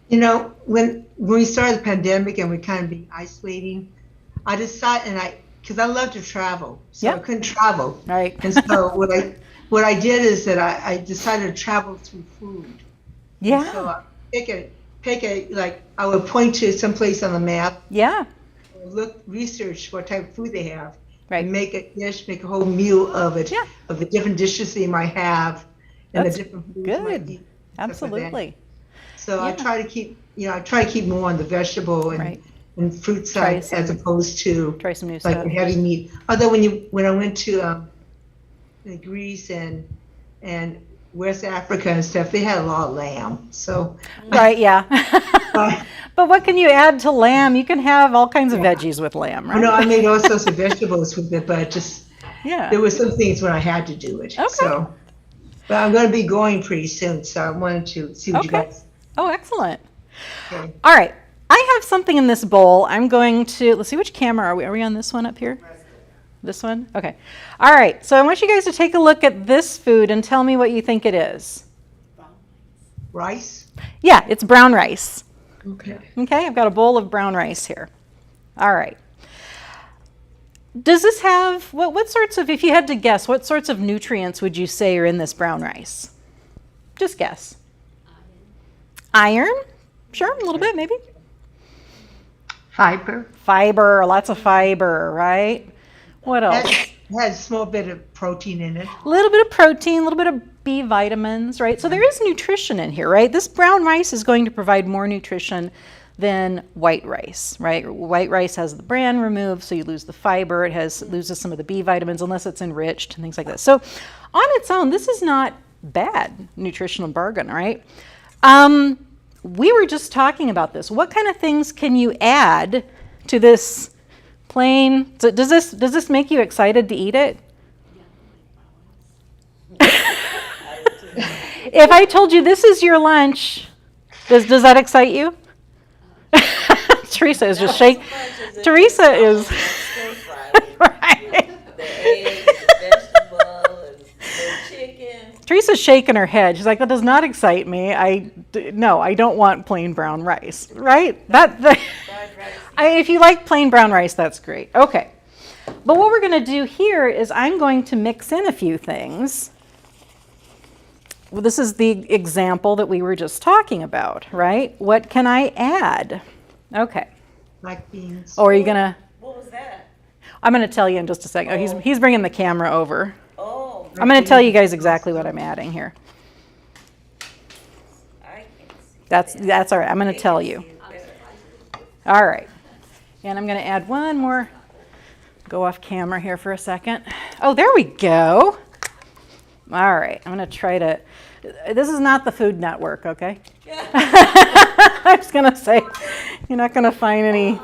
When we started the pandemic and we kind of be isolating, I decided, because I love to travel, so I Yep. couldn't travel. Right. And so what I did is that I decided to travel through food. Yeah. And so I I would point to some place on the map, Yeah. research what type of food they have, Right. and make a dish, make a whole meal of it, Yeah. of the different dishes they might have, and That's the different foods you might good. eat, stuff like that. Absolutely. So Yeah. I try to keep more on the vegetable Right. and fruit Try side as opposed to Try some new like stuff. the heavy meat. Although when I went to Greece and West Africa and stuff, they had a lot of lamb. So Right, yeah. uh, But what can you add to lamb? You can have all kinds of veggies with lamb, right? I made all sorts of vegetables with it, but Yeah. there were some things when I had to do it. Okay. So, but I'm going to be going pretty soon, so I wanted to see what you Okay. guys. Oh, excellent. Okay. All right. I have something in this bowl. I'm going to, let's see, which camera are we? Are we on this one up here? This one? Okay. All right. So I want you guys to take a look at this food and tell me what you think it is. Rice. Yeah, it's brown rice. Okay. Okay, I've got a bowl of brown rice here. All right. Does this have, what sorts of, if you had to guess, what sorts of nutrients would you say are in this brown rice? Just guess. Iron? Sure, a little bit maybe. Fiber. Fiber, lots of fiber, right? What else? Has a small bit of protein in it. A little bit of protein, a little bit of B vitamins, right? So there is nutrition in here, right? This brown rice is going to provide more nutrition than white rice, right? White rice has the bran removed, so you lose the fiber. It loses some of the B vitamins unless it's enriched and things like that. So on its own, this is not bad nutritional bargain, right? We were just talking about this. What kind of things can you add to this plain? So does this make you excited to eat it? If I told you this is your lunch, does that excite you? Teresa is just shaking. Teresa is right. The egg, the vegetable, and the chicken. Teresa's shaking her head. She's like, that does not excite me. No, I don't want plain brown rice. Right? Fried rice. If you like plain brown rice, that's great. Okay. But what we're going to do here is I'm going to mix in a few things. Well, this is the example that we were just talking about, right? What can I add? Okay. Black beans. Or are you going to? What was that? I'm going to tell you in just a second. Oh, he's bringing the camera over. Oh, I'm going to tell you guys exactly what I'm adding here. I can't see. That's all right. I'm going to tell you. All right. And I'm going to add one more. Go off camera here for a second. Oh, there we go. All right. I'm going to try to. This is not the Food Network, okay? I was going to say, you're not going to find any.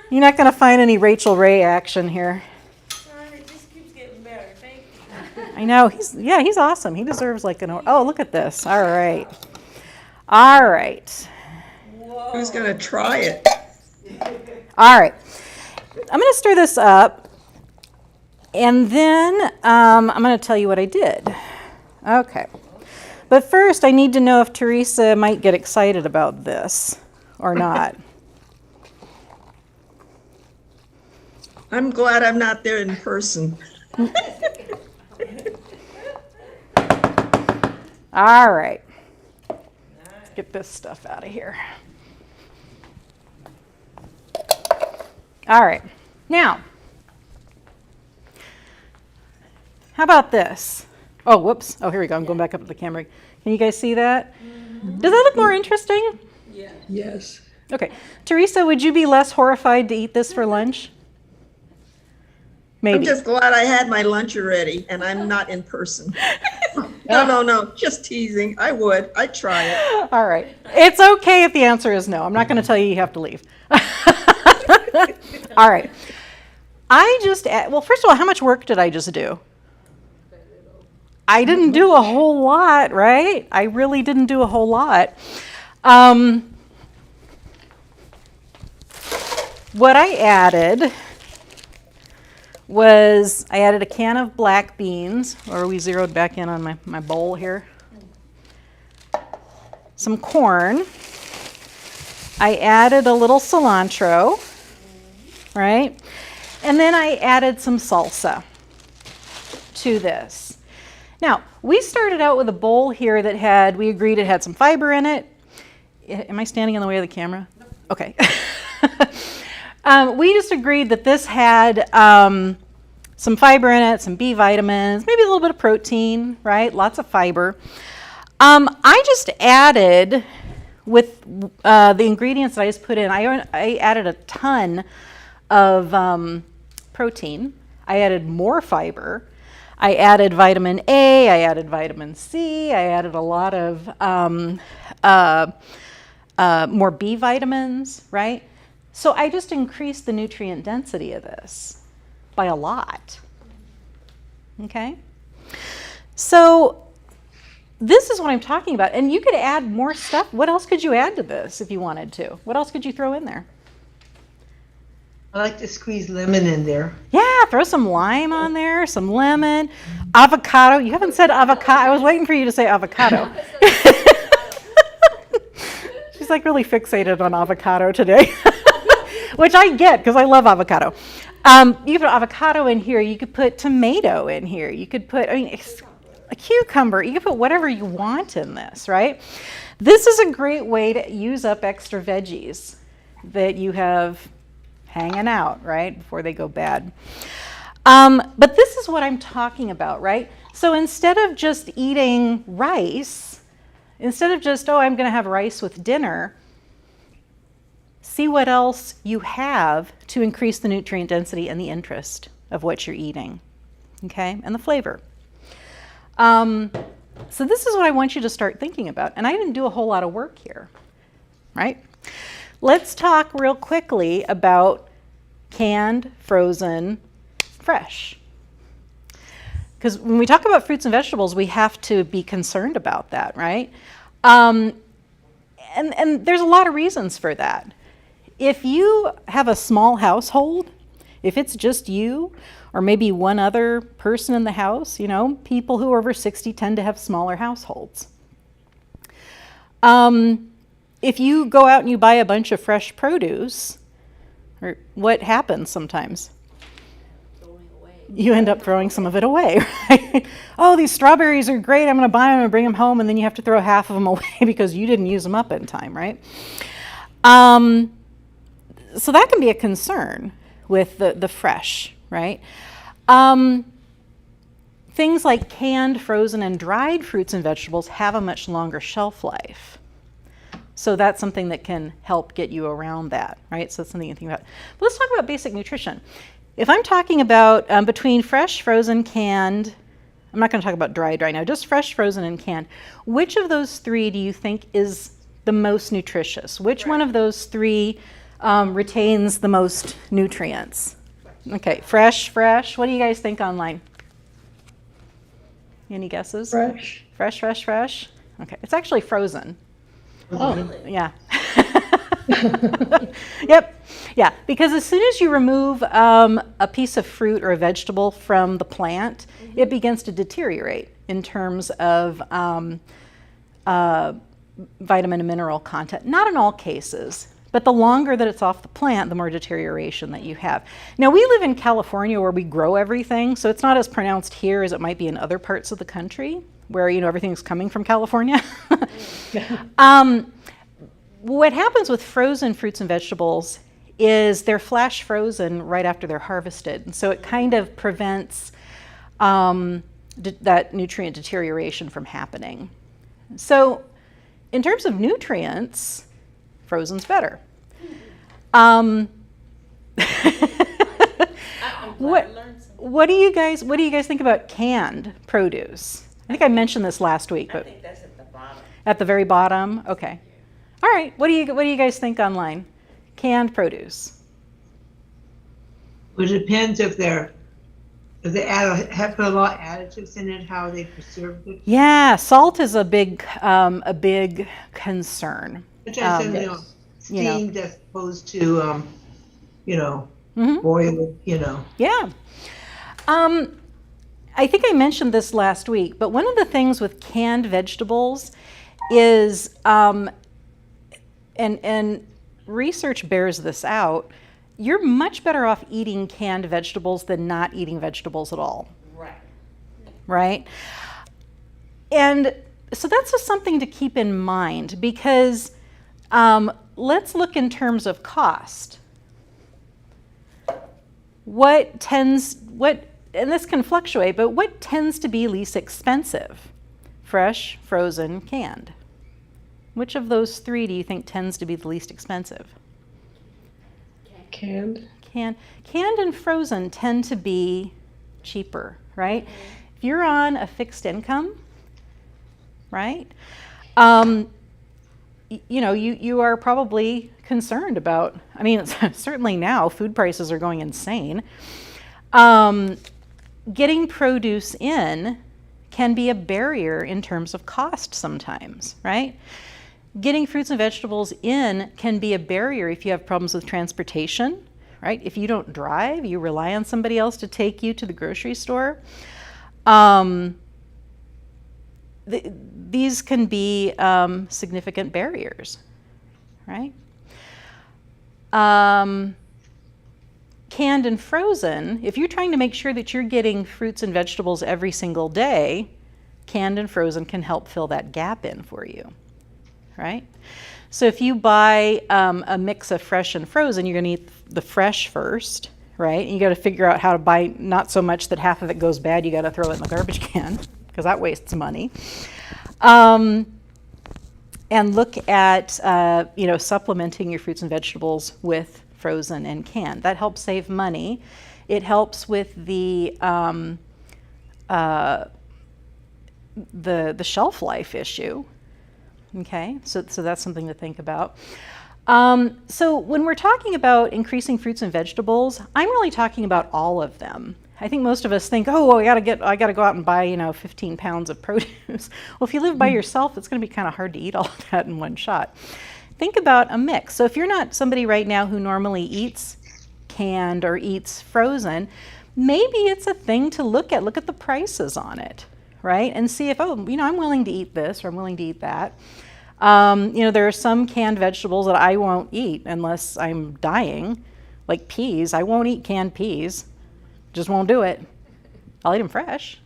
You're not going to find any Rachel Ray action here. It just keeps getting better. Thank you. I know. He's awesome. He deserves like an. Oh, look at this. All right. All right. Whoa. Who's going to try it? All right. I'm going to stir this up, and then I'm going to tell you what I did. Okay. But first, I need to know if Teresa might get excited about this or not. I'm glad I'm not there in person. All right. Let's get this stuff out of here. All right. Now, how about this? Oh, whoops. Oh, here we go. I'm going back up to the camera. Can you guys see that? Does that look more interesting? Yeah. Yes. Okay. Teresa, would you be less horrified to eat this for lunch? Maybe. I'm just glad I had my lunch already and I'm not in person. No, just teasing. I would. I'd try it. All right. It's okay if the answer is no. I'm not going to tell you have to leave. All right. Well, first of all, how much work did I just do? I didn't do a whole lot, right? I really didn't do a whole lot. What I added was I added a can of black beans, or we zeroed back in on my bowl here. Some corn. I added a little cilantro, right? And then I added some salsa to this. Now, we started out with a bowl here that we agreed it had some fiber in it. Am I standing in the way of the camera? Okay. We just agreed that this had some fiber in it, some B vitamins, maybe a little bit of protein, right? Lots of fiber. I just added, with the ingredients that I just put in, I added a ton of protein. I added more fiber. I added vitamin A, I added vitamin C, I added a lot of more B vitamins, right? So I just increased the nutrient density of this by a lot, okay? So this is what I'm talking about. And you could add more stuff. What else could you add to this if you wanted to? What else could you throw in there? I like to squeeze lemon in there. Yeah, throw some lime on there, some lemon, avocado. You haven't said avocado. I was waiting for you to say avocado. She's like really fixated on avocado today, which I get because I love avocado. You could put avocado in here. You could put tomato in here. You could put a cucumber. You could put whatever you want in this, right? This is a great way to use up extra veggies that you have hanging out, right, before they go bad. But this is what I'm talking about, right? So instead of just eating rice, instead of just, I'm going to have rice with dinner, see what else you have to increase the nutrient density and the interest of what you're eating, okay, and the flavor. So this is what I want you to start thinking about. And I didn't do a whole lot of work here, right? Let's talk real quickly about canned, frozen, fresh. because when we talk about fruits and vegetables, we have to be concerned about that, right? And there's a lot of reasons for that. If you have a small household, if it's just you or maybe one other person in the house, you know, people who are over 60 tend to have smaller households. If you go out and you buy a bunch of fresh produce, or what happens sometimes? You end up throwing some of it away, right? Oh, these strawberries are great. I'm going to buy them and bring them home, and then you have to throw half of them away because you didn't use them up in time, right? So that can be a concern with the fresh, right? Things like canned, frozen, and dried fruits and vegetables have a much longer shelf life. So that's something that can help get you around that, right? So that's something you think about. But let's talk about basic nutrition. If I'm talking about between fresh, frozen, canned, I'm not going to talk about dried right now, just fresh, frozen, and canned. Which of those three do you think is the most nutritious? Which one of those three retains the most nutrients? Okay, fresh. What do you guys think online? Any guesses? Fresh. Fresh. Okay, it's actually frozen. Oh. Yeah. Yep. Yeah, because as soon as you remove a piece of fruit or a vegetable from the plant, it begins to deteriorate in terms of vitamin and mineral content. Not in all cases, but the longer that it's off the plant, the more deterioration that you have. Now, we live in California where we grow everything, so it's not as pronounced here as it might be in other parts of the country where, you know, everything's coming from California. What happens with frozen fruits and vegetables is they're flash frozen right after they're harvested. And so it kind of prevents that nutrient deterioration from happening. So in terms of nutrients, frozen's better. What do you guys think about canned produce? I think I mentioned this last week, I but think that's at the bottom. at the very bottom. Okay. All right. What do you guys think online? Canned produce. Well, it depends if they put a lot of additives in it, how they preserve it. Yeah, salt is a big concern. Which I said, Yes. steamed as opposed to, Mhm. boiled, you know. Yeah. I think I mentioned this last week, but one of the things with canned vegetables is, and research bears this out, you're much better off eating canned vegetables than not eating vegetables at all, Right. right? And so that's just something to keep in mind because let's look in terms of cost. And this can fluctuate, but what tends to be least expensive? Fresh, frozen, canned. Which of those three do you think tends to be the least expensive? Canned. Canned and frozen tend to be cheaper, right? If you're on a fixed income, right? You are probably concerned about, I mean, certainly now food prices are going insane. Getting produce in can be a barrier in terms of cost sometimes, right? Getting fruits and vegetables in can be a barrier if you have problems with transportation, right? If you don't drive, you rely on somebody else to take you to the grocery store. These can be significant barriers, right? Canned and frozen, if you're trying to make sure that you're getting fruits and vegetables every single day, canned and frozen can help fill that gap in for you, right? So if you buy a mix of fresh and frozen, you're going to eat the fresh first, right? And you got to figure out how to buy not so much that half of it goes bad, you got to throw it in the garbage can because that wastes money. And look at supplementing your fruits and vegetables with frozen and canned. That helps save money. It helps with the shelf life issue. Okay, so that's something to think about. So when we're talking about increasing fruits and vegetables, I'm really talking about all of them. I think most of us think, oh, I gotta go out and buy, 15 pounds of produce. Well, if you live by yourself, it's going to be kind of hard to eat all of that in one shot. Think about a mix. So if you're not somebody right now who normally eats canned or eats frozen, maybe it's a thing to look at. Look at the prices on it, right? And see if, I'm willing to eat this or I'm willing to eat that. There are some canned vegetables that I won't eat unless I'm dying, like peas. I won't eat canned peas. Just won't do it. I'll eat them fresh.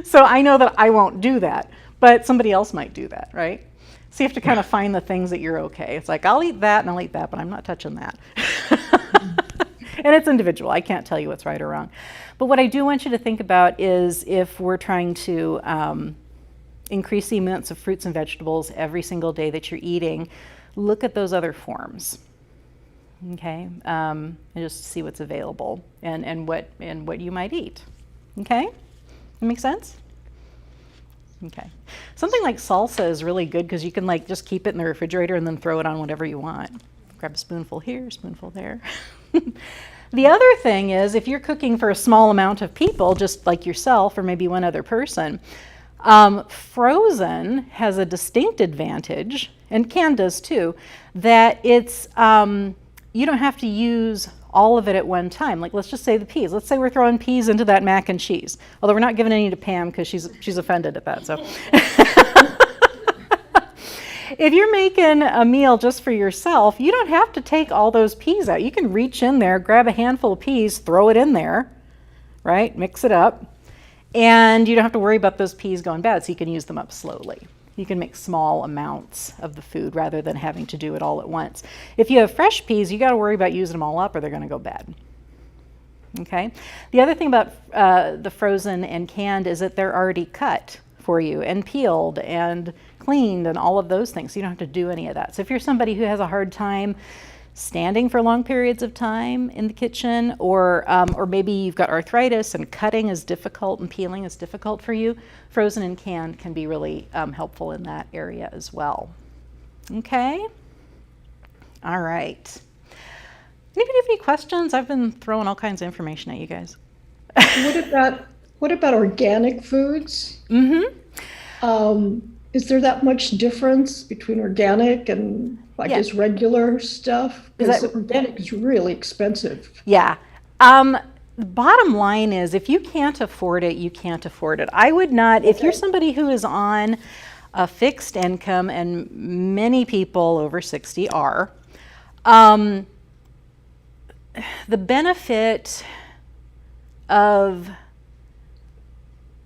So I know that I won't do that, but somebody else might do that, right? So you have to kind of find the things that you're okay. It's like, I'll eat that and I'll eat that, but I'm not touching that. And it's individual. I can't tell you what's right or wrong. But what I do want you to think about is if we're trying to increase the amounts of fruits and vegetables every single day that you're eating, look at those other forms. Okay, and just see what's available and what you might eat. Okay, that makes sense? Okay, something like salsa is really good because you can just keep it in the refrigerator and then throw it on whatever you want. Grab a spoonful here, a spoonful there. The other thing is if you're cooking for a small amount of people, just like yourself or maybe one other person, frozen has a distinct advantage, and canned does too, that it's you don't have to use all of it at one time. Like, let's just say the peas. Let's say we're throwing peas into that mac and cheese. Although we're not giving any to Pam because she's offended at that. So if you're making a meal just for yourself, you don't have to take all those peas out. You can reach in there, grab a handful of peas, throw it in there, right? Mix it up. And you don't have to worry about those peas going bad, so you can use them up slowly. You can make small amounts of the food rather than having to do it all at once. If you have fresh peas, you got to worry about using them all up or they're going to go bad. Okay. The other thing about the frozen and canned is that they're already cut for you and peeled and cleaned and all of those things. So you don't have to do any of that. So if you're somebody who has a hard time standing for long periods of time in the kitchen, or maybe you've got arthritis and cutting is difficult and peeling is difficult for you, frozen and canned can be really helpful in that area as well. Okay? All right. Anybody have any questions? I've been throwing all kinds of information at you guys. What about organic foods? Mm-hmm. Is there that much difference between organic and just regular stuff? Because organic is really expensive. Yeah. The bottom line is if you can't afford it, you can't afford it. I would not, if you're somebody who is on a fixed income, and many people over 60 are, the benefit of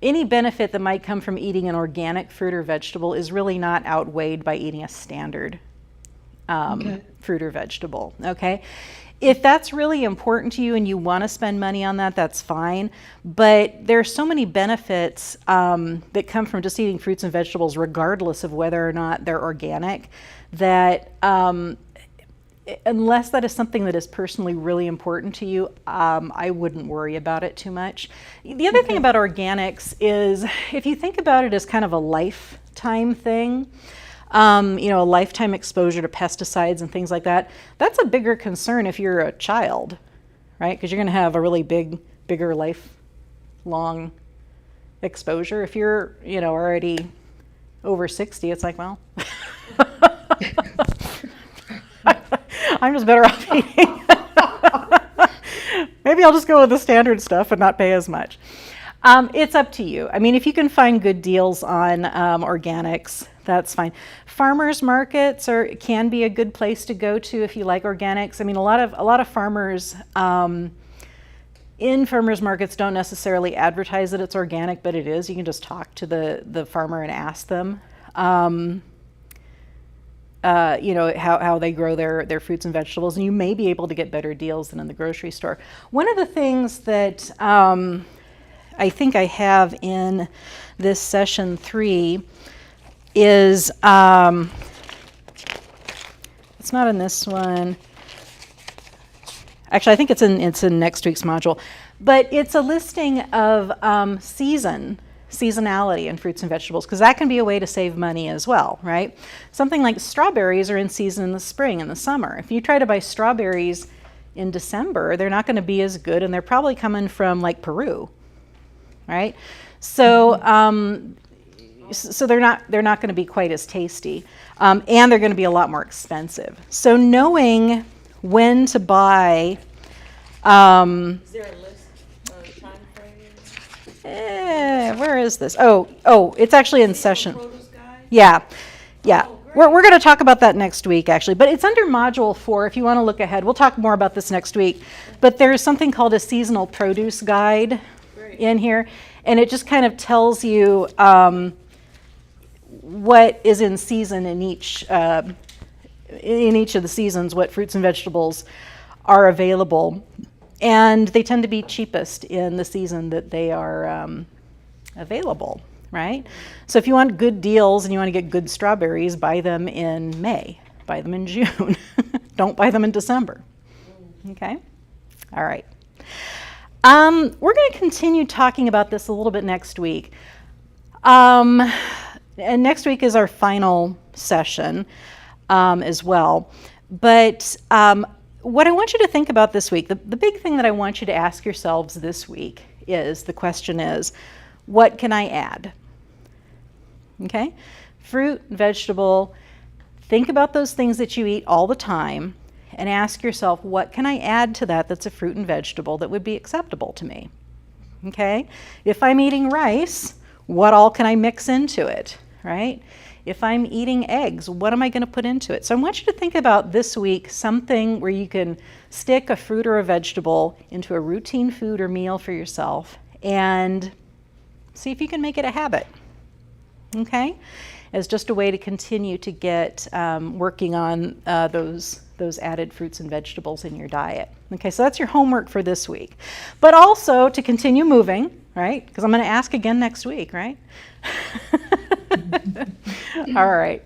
any benefit that might come from eating an organic fruit or vegetable is really not outweighed by eating a standard fruit or vegetable. Okay, if that's really important to you and you want to spend money on that, that's fine. But there are so many benefits that come from just eating fruits and vegetables, regardless of whether or not they're organic, that unless that is something that is personally really important to you, I wouldn't worry about it too much. The other thing about organics is if you think about it as kind of a lifetime thing, a lifetime exposure to pesticides and things like that, that's a bigger concern if you're a child, right? Because you're going to have a really bigger lifelong exposure. If you're, already over 60, it's like, well, I'm just better off eating. Maybe I'll just go with the standard stuff and not pay as much. It's up to you. I mean, if you can find good deals on organics, that's fine. Farmers markets can be a good place to go to if you like organics. I mean, a lot of farmers in farmers markets don't necessarily advertise that it's organic, but it is. You can just talk to the farmer and ask them. How they grow their fruits and vegetables, and you may be able to get better deals than in the grocery store. One of the things that I think I have in this session 3 is, it's not in this one. Actually, I think it's in next week's module, but it's a listing of seasonality in fruits and vegetables, because that can be a way to save money as well, right? Something like strawberries are in season in the spring and the summer. If you try to buy strawberries in December, they're not going to be as good, and they're probably coming from like Peru, right? So so they're not going to be quite as tasty, and they're going to be a lot more expensive. So knowing when to buy. Is there a list of time frames? Where is this? Oh, it's actually in session. Produce guide? Yeah. Oh, great. We're going to talk about that next week, actually. But it's under Module 4 if you want to look ahead. We'll talk more about this next week. But there's something called a seasonal produce guide in here. And it just kind of tells you what is in season in each of the seasons, what fruits and vegetables are available. And they tend to be cheapest in the season that they are available, right? So if you want good deals and you want to get good strawberries, buy them in May, buy them in June. Don't buy them in December. Okay? All right. We're going to continue talking about this a little bit next week. And next week is our final session as well. But what I want you to think about this week, the big thing that I want you to ask yourselves this week is, the question is, what can I add? Okay? Fruit, vegetable, think about those things that you eat all the time and ask yourself, what can I add to that that's a fruit and vegetable that would be acceptable to me? Okay? If I'm eating rice, what all can I mix into it, right? If I'm eating eggs, what am I going to put into it? So I want you to think about this week something where you can stick a fruit or a vegetable into a routine food or meal for yourself and see if you can make it a habit, okay? As just a way to continue to get working on those added fruits and vegetables in your diet. Okay, so that's your homework for this week. But also to continue moving, right? Because I'm going to ask again next week, right? All right.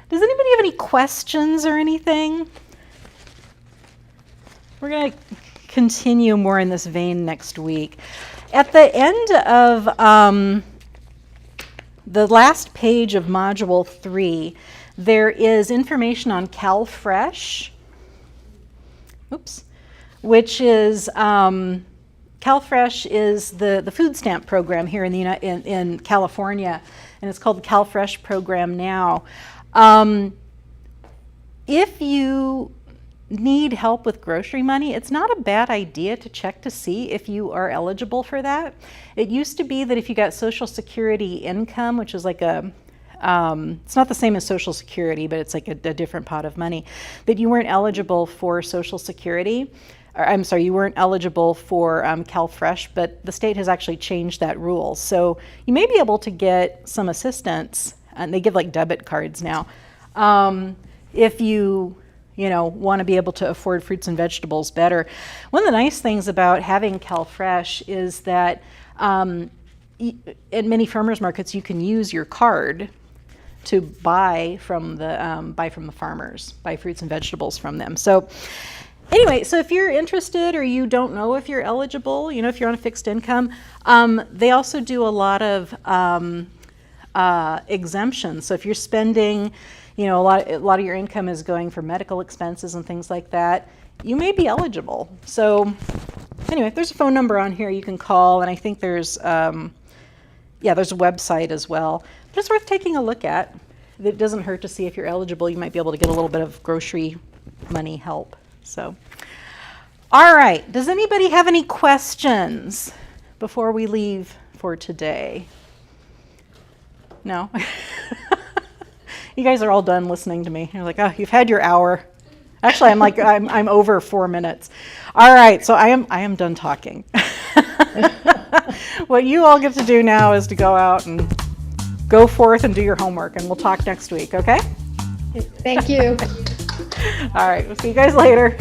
Does anybody have any questions or anything? We're going to continue more in this vein next week. At the end of the last page of Module 3, there is information on CalFresh, which is CalFresh is the food stamp program here in California, and it's called the CalFresh program now. If you need help with grocery money, it's not a bad idea to check to see if you are eligible for that. It used to be that if you got Social Security income, which is like it's not the same as Social Security, but it's like a different pot of money, that you weren't eligible for Social Security. I'm sorry, you weren't eligible for CalFresh, but the state has actually changed that rule. So you may be able to get some assistance, and they give like debit cards now, if you want to be able to afford fruits and vegetables better. One of the nice things about having CalFresh is that at many farmers markets you can use your card to buy from the farmers, buy fruits and vegetables from them. So anyway, so if you're interested or you don't know if you're eligible, if you're on a fixed income, they also do a lot of exemptions. So if you're spending, a lot of your income is going for medical expenses and things like that, you may be eligible. So anyway, there's a phone number on here you can call, and I think there's a website as well. But it's worth taking a look at. It doesn't hurt to see if you're eligible. You might be able to get a little bit of grocery money help. So, all right. Does anybody have any questions before we leave for today? No? You guys are all done listening to me. You're like, oh, you've had your hour. Actually, I'm over 4 minutes. All right, so I am done talking. What you all get to do now is to go out and go forth and do your homework, and we'll talk next week, okay? Thank you. All right, we'll see you guys later.